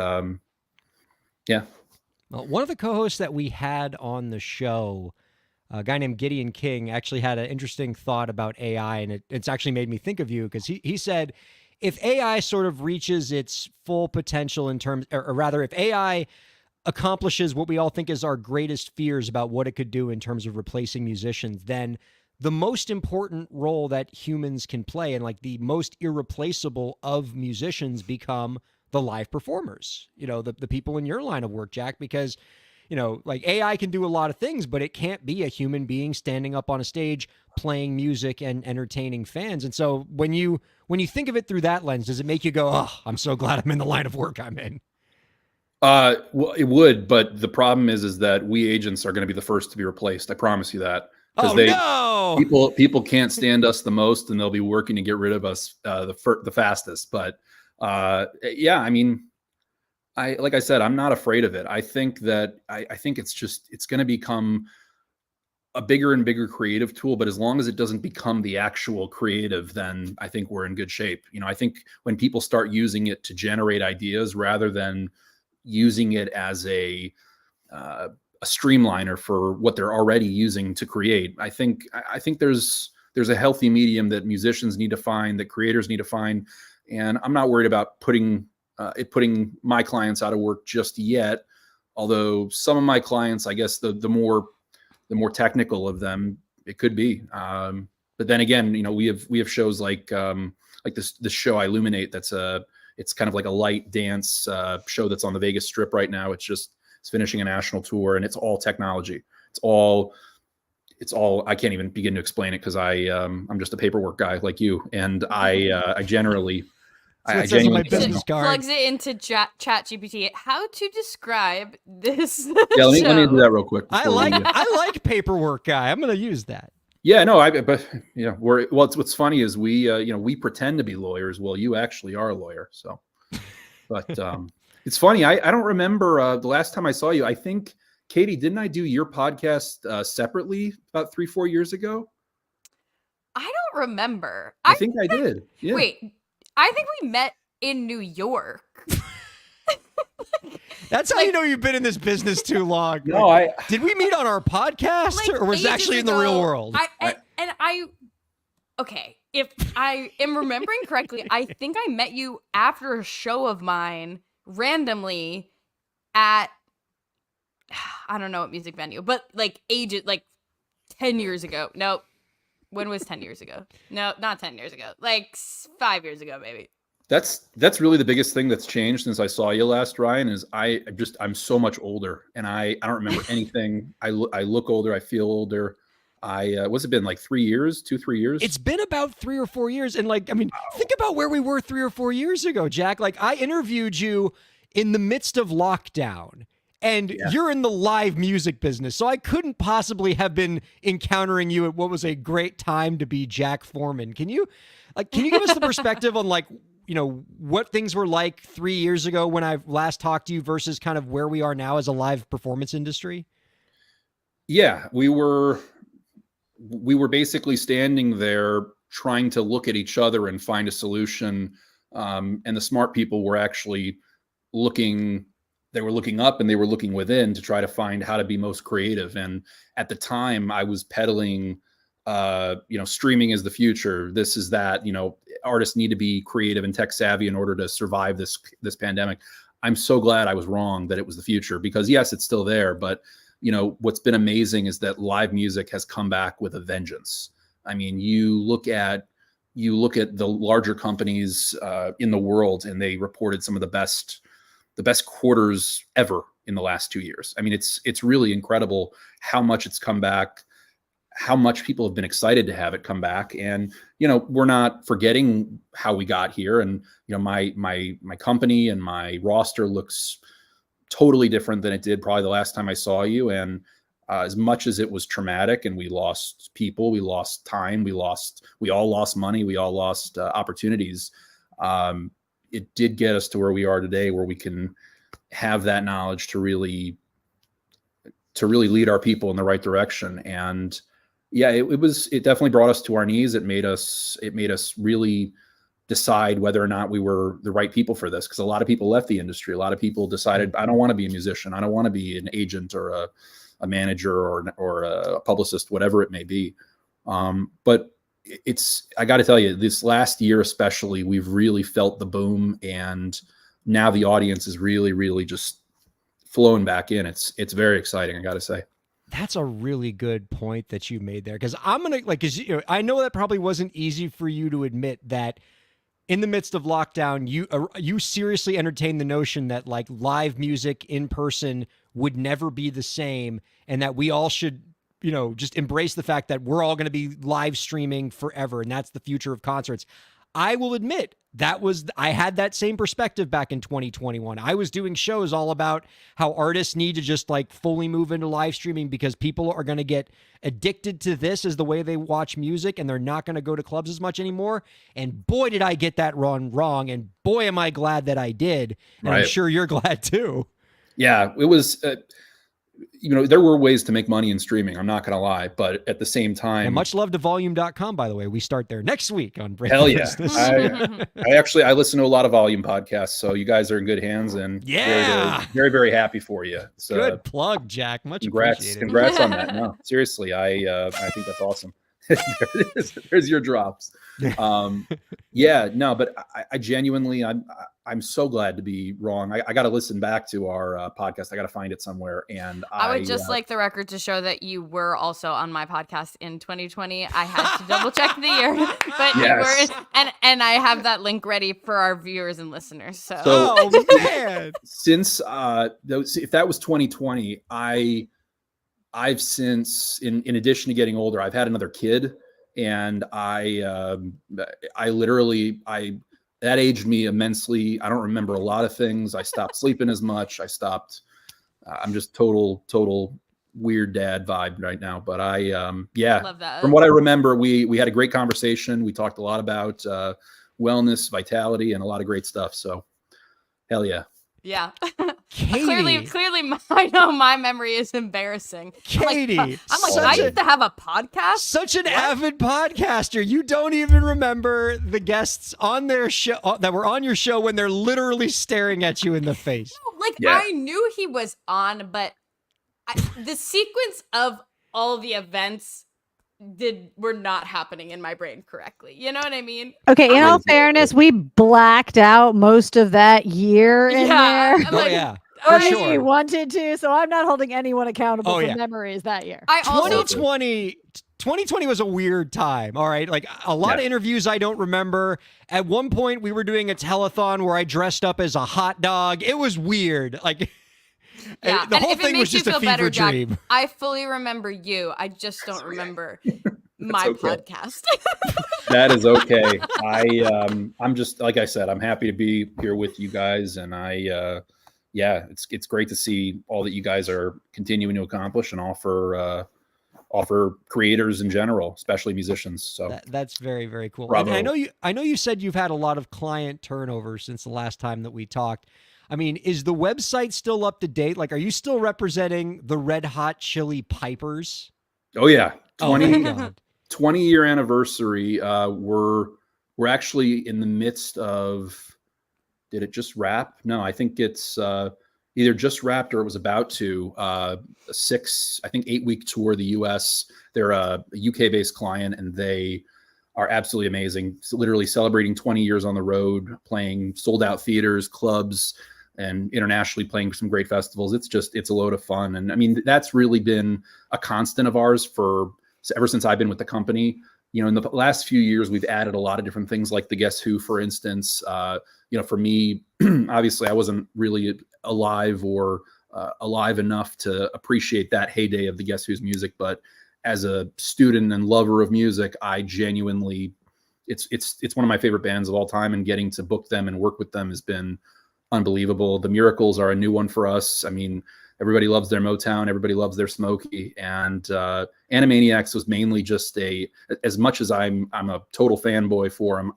yeah. Well, one of the co-hosts that we had on the show, a guy named Gideon King, actually had an interesting thought about AI, and it's actually made me think of you, because he said, if AI sort of reaches its full potential in terms, or rather, if AI accomplishes what we all think is our greatest fears about what it could do in terms of replacing musicians, then the most important role that humans can play, and like the most irreplaceable of musicians, become the live performers, you know, the people in your line of work, Jack, because, you know, like AI can do a lot of things, but it can't be a human being standing up on a stage playing music and entertaining fans. And so when you think of it through that lens, does it make you go, oh, I'm so glad I'm in the line of work I'm in? Well, it would, but the problem is that we agents are going to be the first to be replaced. I promise you that. Because no! people can't stand us the most, and they'll be working to get rid of us the fastest. But yeah, I mean, like I said, I'm not afraid of it. I think that I think it's going to become a bigger and bigger creative tool. But as long as it doesn't become the actual creative, then I think we're in good shape. You know, I think when people start using it to generate ideas rather than using it as a streamliner for what they're already using to create, I think there's a healthy medium that musicians need to find, that creators need to find. And I'm not worried about putting my clients out of work just yet. Although some of my clients, I guess the more technical of them, it could be. But then again, you know, we have shows like this show Illuminate. It's kind of like a light dance show that's on the Vegas Strip right now. It's finishing a national tour, and it's all technology. It's all. I can't even begin to explain it, because I'm just a paperwork guy like you, and I generally. It says on my business card. Plugs it into Chat GPT. How to describe this? Yeah, let me do show. that real quick. I like paperwork guy. I'm going to use that. Yeah, no, but you know, what's funny is we pretend to be lawyers. Well, you actually are a lawyer. So, but it's funny. I don't remember the last time I saw you. I think, Katie, didn't I do your podcast separately about 3-4 years ago? I don't remember. I think I did. Yeah. Wait, I think we met in New York. That's how you know you've been in this business too long. No, did we meet on our podcast, or was it actually in the real world? Okay, if I am remembering correctly, I think I met you after a show of mine randomly at, I don't know what music venue, but like 10 years ago. Nope. When was 10 years ago? No, not 10 years ago. Like 5 years ago, maybe. That's really the biggest thing that's changed since I saw you last, Ryan, is I'm so much older, and I don't remember anything. I look older. I feel older. What's it been, like 3 years, 2-3 years? It's been about 3 or 4 years. And like, I mean, think about where we were 3 or 4 years ago, Jack. Like, I interviewed you in the midst of lockdown, and you're in the live music business. So I couldn't possibly have been encountering you at what was a great time to be Jack Foreman. Can you give us the perspective on, like, you know, what things were like 3 years ago when I last talked to you versus kind of where we are now as a live performance industry? Yeah, we were basically standing there trying to look at each other and find a solution And the smart people were actually looking, they were looking up and they were looking within to try to find how to be most creative. And at the time I was peddling, streaming is the future. This is that, artists need to be creative and tech savvy in order to survive this pandemic. I'm so glad I was wrong that it was the future, because yes, it's still there. But, what's been amazing is that live music has come back with a vengeance. I mean, you look at the larger companies in the world, and they reported some of the best quarters ever in the last 2 years. I mean, it's really incredible how much it's come back, how much people have been excited to have it come back. And, we're not forgetting how we got here. And, my company and my roster looks totally different than it did probably the last time I saw you. And as much as it was traumatic, and we lost people, we lost time, we all lost money, we all lost opportunities. It did get us to where we are today, where we can have that knowledge to really lead our people in the right direction. And yeah, it definitely brought us to our knees. It made us really decide whether or not we were the right people for this. Because a lot of people left the industry. A lot of people decided, I don't want to be a musician. I don't want to be an agent or a manager or a publicist, whatever it may be. But I got to tell you, this last year especially, we've really felt the boom, and now the audience is really, really just flowing back in. It's very exciting, I got to say. That's a really good point that you made there, because I know that probably wasn't easy for you to admit that in the midst of lockdown, you seriously entertained the notion that like live music in person would never be the same, and that we all should, just embrace the fact that we're all going to be live streaming forever, and that's the future of concerts. I will admit I had that same perspective back in 2021. I was doing shows all about how artists need to just like fully move into live streaming, because people are going to get addicted to this as the way they watch music, and they're not going to go to clubs as much anymore. And boy, did I get that wrong. And boy, am I glad that I did. And right. I'm sure you're glad too. Yeah, it was, there were ways to make money in streaming. I'm not going to lie, but at the same time, and much love to volume.com, by the way. We start there next week on Break Hell the yeah. Business. I listen to a lot of Volume podcasts, so you guys are in good hands, and yeah, very, very, very happy for you. So good plug, Jack. Much appreciated. Congrats on that. No, seriously, I think that's awesome. There it is. There's your drops. Yeah, no, but I genuinely, I'm so glad to be wrong. I got to listen back to our podcast. I got to find it somewhere. And I would just like the record to show that you were also on my podcast in 2020. I had to double check the year, but yes. You were, and I have that link ready for our viewers and listeners. So oh man, since if that was 2020, I've since, in addition to getting older, I've had another kid, and I literally that aged me immensely. I don't remember a lot of things. I stopped sleeping as much. I'm just total weird dad vibe right now. But love that. From what I remember, we had a great conversation. We talked a lot about wellness, vitality, and a lot of great stuff. So hell yeah. Yeah. Katie. Clearly, I know my memory is embarrassing. Katie. I'm like I used to have a podcast? Such an avid podcaster. You don't even remember the guests on their show that were on your show when they're literally staring at you in the face. I knew he was on, but the sequence of all the events were not happening in my brain correctly. You know what I mean? Okay, in all fairness, we blacked out most of that year in there. Oh yeah. Or sure. Wanted to, so I'm not holding anyone accountable for memories that year. 2020 was a weird time. All right. Like a lot of interviews I don't remember. At one point we were doing a telethon where I dressed up as a hot dog. It was weird. Like yeah. the whole thing was just a fever dream. Jack, I fully remember you. I just don't remember my podcast. That is okay. I'm just, like I said, I'm happy to be here with you guys, and it's great to see all that you guys are continuing to accomplish and offer creators in general, especially musicians. So that's very, very cool. Bravo. And I know you said you've had a lot of client turnover since the last time that we talked. I mean, is the website still up to date? Like, are you still representing the Red Hot Chili Pipers? Oh yeah. 20 20-year anniversary. We're we're actually in the midst of, did it just wrap? No, I think it's either just wrapped or it was about to, a 8-week tour of the US. They're a UK based client and they are absolutely amazing. So literally celebrating 20 years on the road, playing sold out theaters, clubs, and internationally playing some great festivals. It's a load of fun. And I mean, that's really been a constant of ours ever since I've been with the company. In the last few years, we've added a lot of different things like the Guess Who, for instance. For me, obviously I wasn't really alive enough to appreciate that heyday of the Guess Who's music, but as a student and lover of music, I genuinely, it's one of my favorite bands of all time, and getting to book them and work with them has been unbelievable. The Miracles are a new one for us. I mean, everybody loves their Motown, everybody loves their Smokey, and Animaniacs was mainly just as much as I'm a total fanboy for them,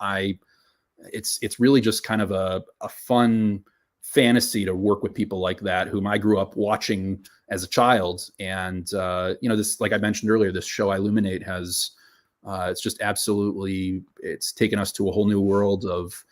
it's really just kind of a fun fantasy to work with people like that, whom I grew up watching as a child. And, this, like I mentioned earlier, this show Illuminate has, it's just absolutely, it's taken us to a whole new world of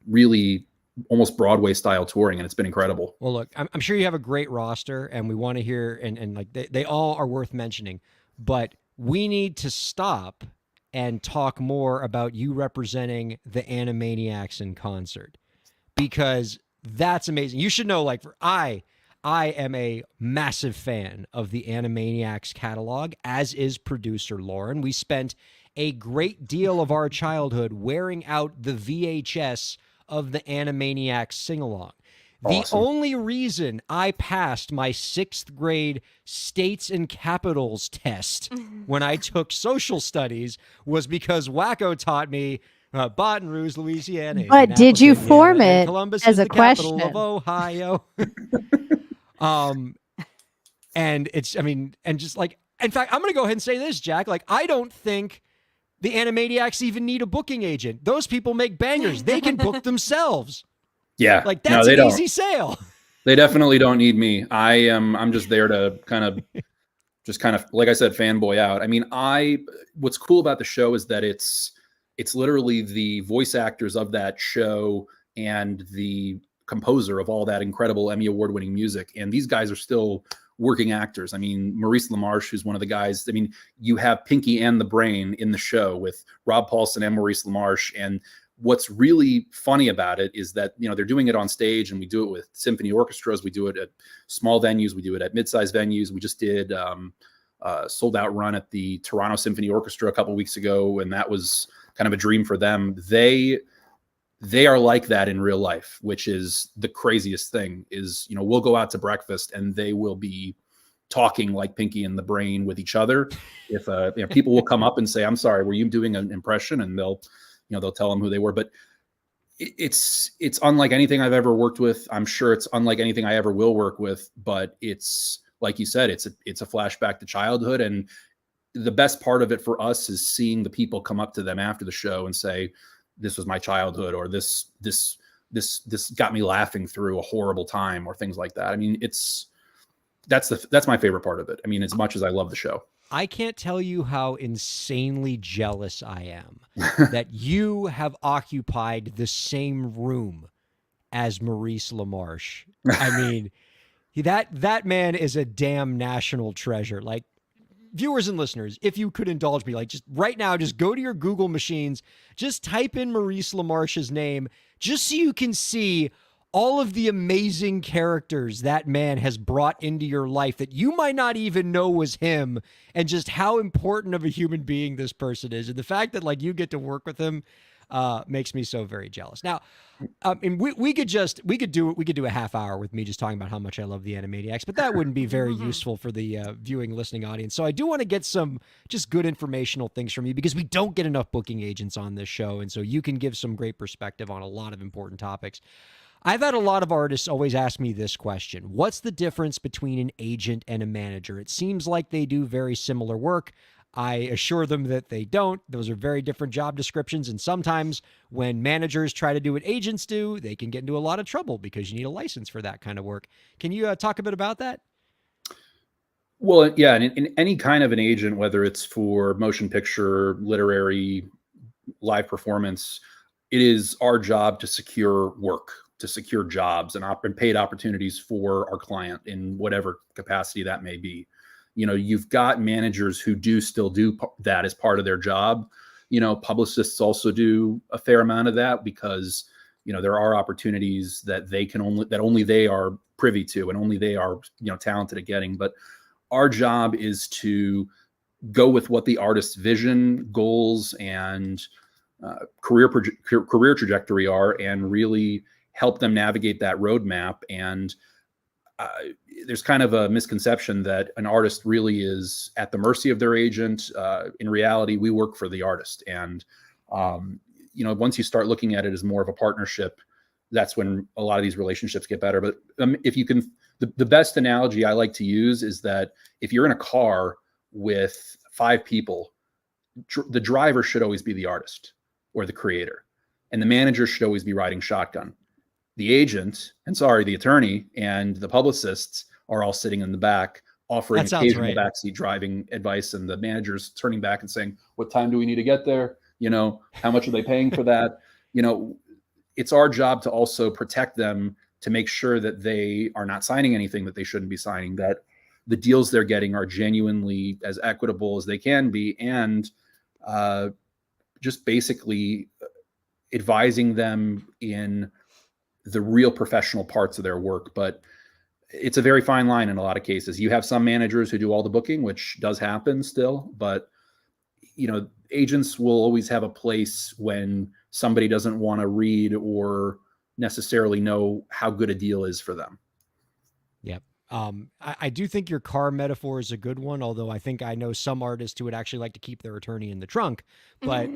really almost Broadway style touring. And it's been incredible. Well, look, I'm sure you have a great roster and we want to hear, and like they all are worth mentioning, but we need to stop and talk more about you representing the Animaniacs in concert, because that's amazing. You should know, like, I am a massive fan of the Animaniacs catalog, as is producer Lauren. We spent a great deal of our childhood wearing out the VHS of the Animaniacs sing-along. Awesome. The only reason I passed my 6th grade states and capitals test when I took social studies was because Wacko taught me Baton Rouge, Louisiana. But did you Indianapolis, form Indiana, and it Columbus as is a the capital question? of Ohio. And it's, I mean, and just like, in fact, I'm going to go ahead and say this, Jack. Like, I don't think the Animaniacs even need a booking agent. Those people make bangers. They can book themselves. Yeah. Like, that's an easy sale. They definitely don't need me. I'm just there to kind of, like I said, fanboy out. I mean, what's cool about the show is that it's literally the voice actors of that show and the composer of all that incredible Emmy award-winning music. And these guys are still working actors. I mean, Maurice LaMarche, who's one of the guys. I mean, you have Pinky and the Brain in the show with Rob Paulson and Maurice LaMarche. And what's really funny about it is that, they're doing it on stage, and we do it with symphony orchestras. We do it at small venues. We do it at mid-sized venues. We just did a sold-out run at the Toronto Symphony Orchestra a couple of weeks ago, and that was kind of a dream for them. They are like that in real life, which is the craziest thing. Is, we'll go out to breakfast and they will be talking like Pinky and the Brain with each other. If people will come up and say, "I'm sorry, were you doing an impression?" and they'll tell them who they were. But it's unlike anything I've ever worked with. I'm sure it's unlike anything I ever will work with. But it's, like you said, it's a flashback to childhood. And the best part of it for us is seeing the people come up to them after the show and say, "This was my childhood," or this got me laughing through a horrible time, or things like that. I mean, that's my favorite part of it. I mean, as much as I love the show. I can't tell you how insanely jealous I am that you have occupied the same room as Maurice LaMarche. I mean, that man is a damn national treasure. Like, viewers and listeners, if you could indulge me, like, just right now, just go to your Google machines, just type in Maurice LaMarche's name, just so you can see all of the amazing characters that man has brought into your life that you might not even know was him, and just how important of a human being this person is. And the fact that, like, you get to work with him makes me so very jealous. Now, and we could do a half hour with me just talking about how much I love the Animaniacs, but that wouldn't be very useful for the viewing, listening audience. So I do want to get some just good informational things from you, because we don't get enough booking agents on this show, and so you can give some great perspective on a lot of important topics. I've had a lot of artists always ask me this question: what's the difference between an agent and a manager? It seems like they do very similar work. I assure them that they don't. Those are very different job descriptions. And sometimes when managers try to do what agents do, they can get into a lot of trouble because you need a license for that kind of work. Can you talk a bit about that? Well, yeah, in any kind of an agent, whether it's for motion picture, literary, live performance, it is our job to secure work, to secure jobs and paid opportunities for our client in whatever capacity that may be. You've got managers who still do that as part of their job. Publicists also do a fair amount of that because, there are opportunities that only they are privy to and only they are, talented at getting. But our job is to go with what the artist's vision, goals, and career trajectory are, and really help them navigate that roadmap. And there's kind of a misconception that an artist really is at the mercy of their agent. In reality, we work for the artist. And, once you start looking at it as more of a partnership, that's when a lot of these relationships get better. But if you can, the best analogy I like to use is that if you're in a car with 5 people, the driver should always be the artist or the creator, and the manager should always be riding shotgun. The agent, the attorney and the publicists are all sitting in the back offering occasional backseat driving advice, and the manager's turning back and saying, what time do we need to get there? How much are they paying for that? It's our job to also protect them, to make sure that they are not signing anything that they shouldn't be signing, that the deals they're getting are genuinely as equitable as they can be, and just basically advising them in the real professional parts of their work. But it's a very fine line in a lot of cases. You have some managers who do all the booking, which does happen still, but agents will always have a place when somebody doesn't want to read or necessarily know how good a deal is for them. Yep. I do think your car metaphor is a good one, although I know some artists who would actually like to keep their attorney in the trunk. But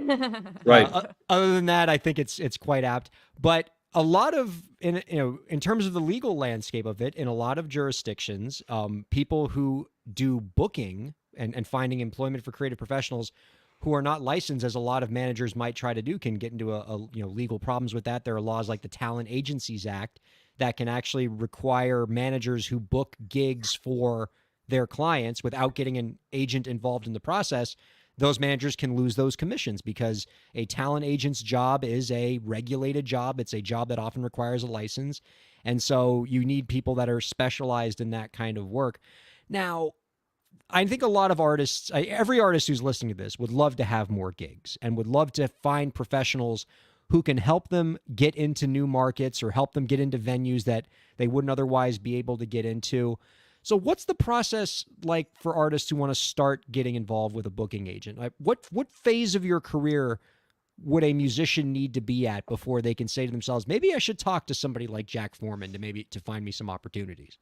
right. Other than that, I think it's quite apt. But a lot of, in terms of the legal landscape of it, in a lot of jurisdictions, people who do booking and finding employment for creative professionals who are not licensed, as a lot of managers might try to do, can get into legal problems with that. There are laws like the Talent Agencies Act that can actually require managers who book gigs for their clients without getting an agent involved in the process. Those managers can lose those commissions because a talent agent's job is a regulated job. It's a job that often requires a license. And so you need people that are specialized in that kind of work. Now, I think a lot of artists, every artist who's listening to this would love to have more gigs and would love to find professionals who can help them get into new markets or help them get into venues that they wouldn't otherwise be able to get into. So what's the process like for artists who want to start getting involved with a booking agent? Like what phase of your career would a musician need to be at before they can say to themselves, maybe I should talk to somebody like Jack Foreman to find me some opportunities?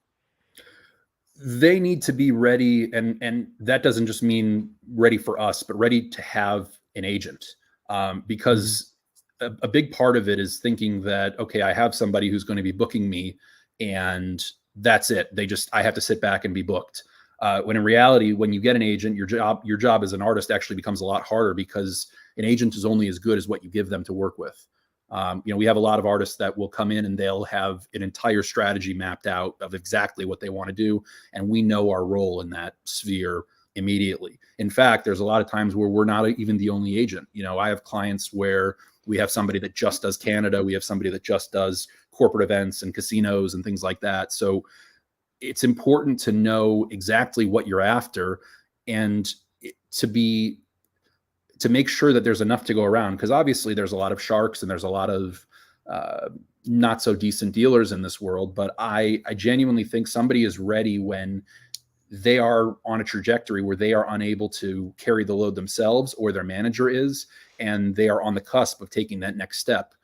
They need to be ready, and that doesn't just mean ready for us, but ready to have an agent, because a big part of it is thinking that, okay, I have somebody who's going to be booking me, and that's it. I have to sit back and be booked. When in reality, when you get an agent, your job as an artist actually becomes a lot harder, because an agent is only as good as what you give them to work with. We have a lot of artists that will come in and they'll have an entire strategy mapped out of exactly what they want to do. And we know our role in that sphere immediately. In fact, there's a lot of times where we're not even the only agent. I have clients where we have somebody that just does Canada. We have somebody that just does corporate events and casinos and things like that. So it's important to know exactly what you're after, and to make sure that there's enough to go around, because obviously there's a lot of sharks and there's a lot of not so decent dealers in this world. But I genuinely think somebody is ready when they are on a trajectory where they are unable to carry the load themselves, or their manager is, and they are on the cusp of taking that next step.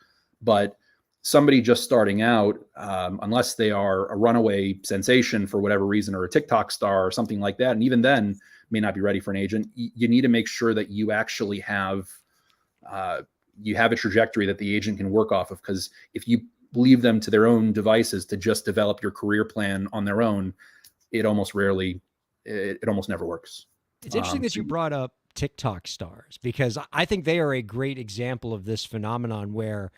But somebody just starting out, unless they are a runaway sensation for whatever reason, or a TikTok star or something like that, and even then may not be ready for an agent, you need to make sure that you actually have a trajectory that the agent can work off of. Because if you leave them to their own devices to just develop your career plan on their own, it almost never works. It's interesting that you brought up TikTok stars, because I think they are a great example of this phenomenon where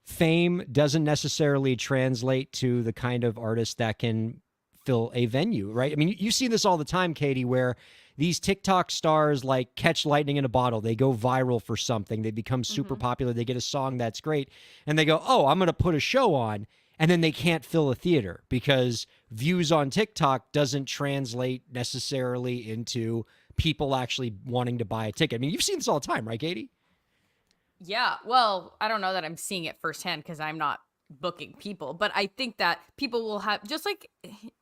fame doesn't necessarily translate to the kind of artist that can fill a venue, right? I mean, you see this all the time, Katie, where these TikTok stars like catch lightning in a bottle. They go viral for something. They become super popular. They get a song that's great. And they go, oh, I'm going to put a show on. And then they can't fill a theater because views on TikTok doesn't translate necessarily into people actually wanting to buy a ticket. I mean, you've seen this all the time, right, Katie? Yeah. Well, I don't know that I'm seeing it firsthand because I'm not booking people, but I think that people will have, just like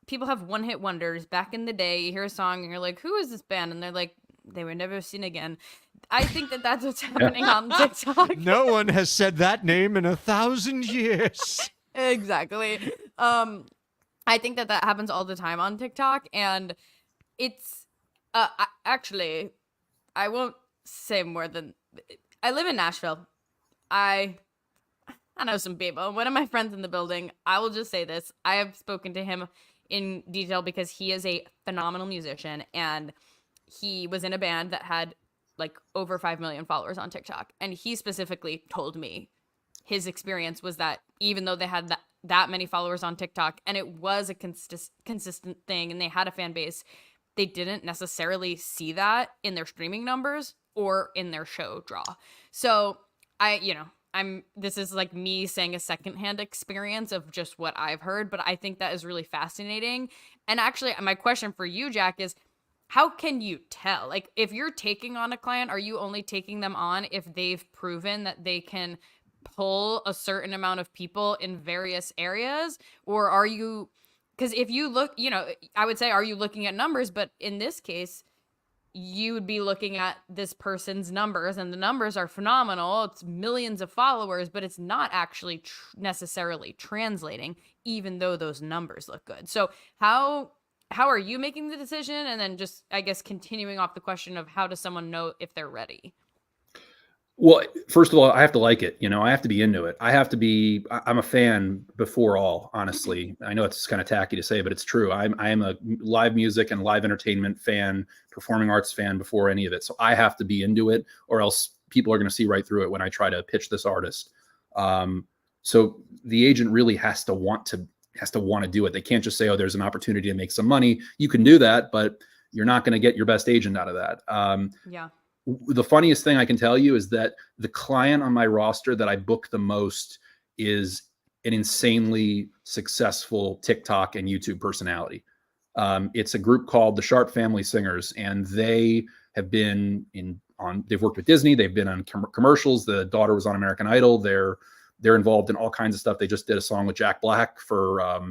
people have one hit wonders. Back in the day, you hear a song and you're like, who is this band? And they're like, they were never seen again. I think that that's what's happening on TikTok. No one has said that name in 1,000 years. Exactly. I think that happens all the time on TikTok, and it's actually, I won't say more than, I live in Nashville. I know some people. One of my friends in the building, I will just say this. I have spoken to him in detail because he is a phenomenal musician, and he was in a band that had like over 5 million followers on TikTok. And he specifically told me his experience was that even though they had that many followers on TikTok, and it was a consistent thing, and they had a fan base, they didn't necessarily see that in their streaming numbers or in their show draw. So this is like me saying a secondhand experience of just what I've heard, but I think that is really fascinating. And actually, my question for you, Jack, is how can you tell? Like, if you're taking on a client, are you only taking them on if they've proven that they can pull a certain amount of people in various areas? Or are you, because if you look, I would say, are you looking at numbers? But in this case, you would be looking at this person's numbers, and the numbers are phenomenal. It's millions of followers, but it's not actually necessarily translating, even though those numbers look good. So how are you making the decision? And then just, I guess, continuing off the question of how does someone know if they're ready? Well, first of all, I have to like it. I have to be into it. I'm a fan before all, honestly. I know it's kind of tacky to say, but it's true. I am a live music and live entertainment fan, performing arts fan before any of it. So I have to be into it, or else people are going to see right through it when I try to pitch this artist. So the agent really has to want to do it. They can't just say, oh, there's an opportunity to make some money. You can do that, but you're not going to get your best agent out of that. Yeah. The funniest thing I can tell you is that the client on my roster that I book the most is an insanely successful TikTok and YouTube personality. It's a group called the Sharp Family Singers, and they have been they've worked with Disney. They've been on commercials. The daughter was on American Idol. They're involved in all kinds of stuff. They just did a song with Jack Black for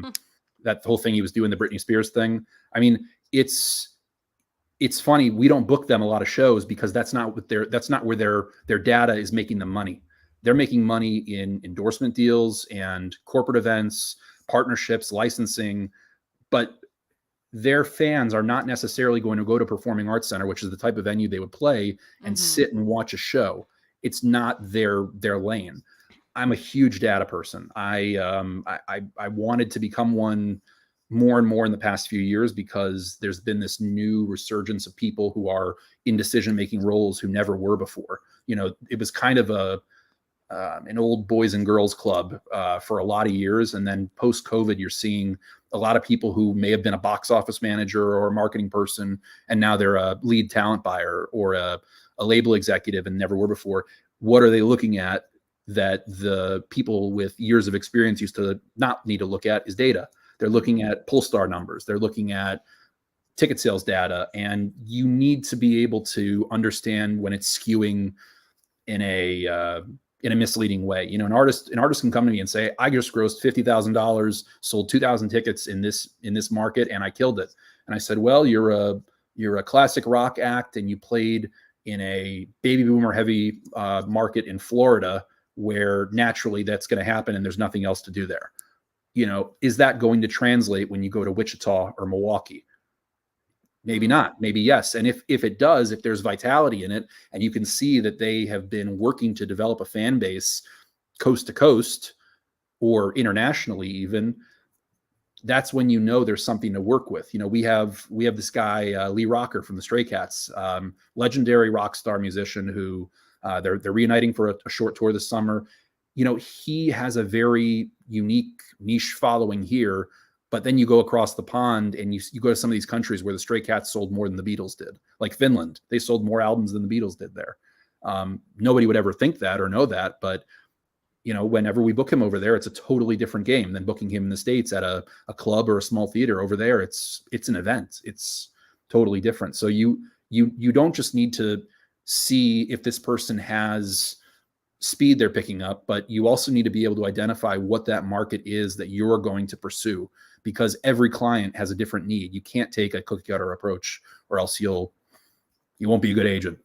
that whole thing he was doing, the Britney Spears thing. I mean, it's funny. We don't book them a lot of shows because that's not where their data is making them money. They're making money in endorsement deals and corporate events, partnerships, licensing, but their fans are not necessarily going to go to Performing Arts Center, which is the type of venue they would play and sit and watch a show. It's not their lane. I'm a huge data person. I wanted to become one more and more in the past few years because there's been this new resurgence of people who are in decision-making roles who never were before. It was kind of an old boys and girls club for a lot of years. And then post-COVID, you're seeing a lot of people who may have been a box office manager or a marketing person, and now they're a lead talent buyer or a label executive and never were before. What are they looking at that the people with years of experience used to not need to look at is data. They're looking at Polestar numbers. They're looking at ticket sales data, and you need to be able to understand when it's skewing in a misleading way. An artist can come to me and say, I just grossed $50,000, sold 2,000 tickets in this market, and I killed it. And I said, well, you're a classic rock act, and you played in a baby boomer heavy market in Florida, where naturally that's going to happen, and there's nothing else to do there. Is that going to translate when you go to Wichita or Milwaukee? Maybe not, maybe yes. And if it does, if there's vitality in it, and you can see that they have been working to develop a fan base coast to coast or internationally even, that's when there's something to work with. We have this guy, Lee Rocker from the Stray Cats, legendary rock star musician who they're reuniting for a short tour this summer. He has a very unique niche following here, But then you go across the pond and you go to some of these countries where the Stray Cats sold more than the Beatles did. Like Finland, they sold more albums than the Beatles did there. Nobody would ever think that or know that, but whenever we book him over there, it's a totally different game than booking him in the States at a club or a small theater. Over there, it's an event. It's totally different. So you don't just need to see if this person has speed they're picking up, but you also need to be able to identify what that market is that you're going to pursue, because every client has a different need. You can't take a cookie cutter approach, or else you won't be a good agent.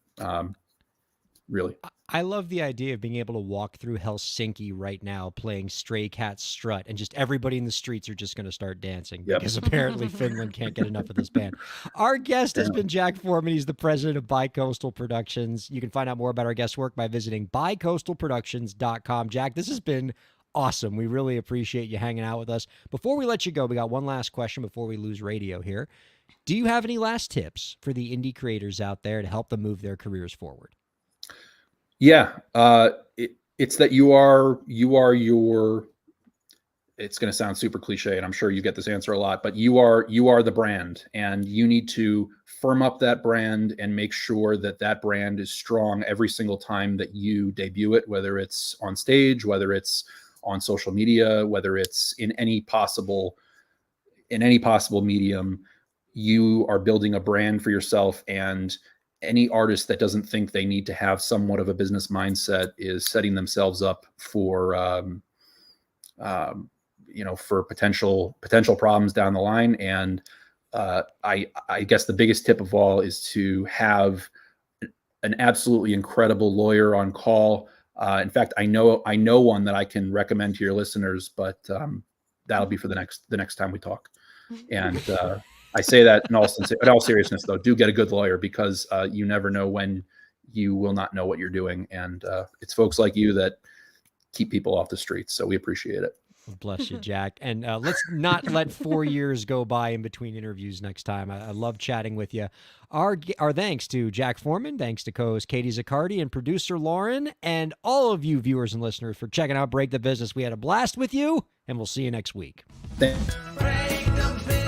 Really. I love the idea of being able to walk through Helsinki right now playing Stray Cats Strut, and just everybody in the streets are just going to start dancing because apparently Finland can't get enough of this band. Our guest has been Jack Foreman. He's the president of Bicoastal Productions. You can find out more about our guest work by visiting bicoastalproductions.com. Jack, this has been awesome. We really appreciate you hanging out with us. Before we let you go, we got one last question before we lose radio here. Do you have any last tips for the indie creators out there to help them move their careers forward? Yeah. It's that you are your, it's going to sound super cliche, and I'm sure you get this answer a lot, but you are the brand, and you need to firm up that brand and make sure that that brand is strong every single time that you debut it, whether it's on stage, whether it's on social media, whether it's in any possible medium. You are building a brand for yourself, and any artist that doesn't think they need to have somewhat of a business mindset is setting themselves up for for potential problems down the line. And I guess the biggest tip of all is to have an absolutely incredible lawyer on call. In fact, I know one that I can recommend to your listeners, but that'll be for the next time we talk. And I say that in all seriousness, though, do get a good lawyer, because you never know when you will not know what you're doing. And it's folks like you that keep people off the streets. So we appreciate it. Bless you, Jack. And let's not let 4 years go by in between interviews next time. I love chatting with you. Our thanks to Jack Foreman, thanks to co-host Katie Zaccardi and producer Lauren, and all of you viewers and listeners for checking out Break the Business. We had a blast with you, and we'll see you next week. Thanks. Break the business.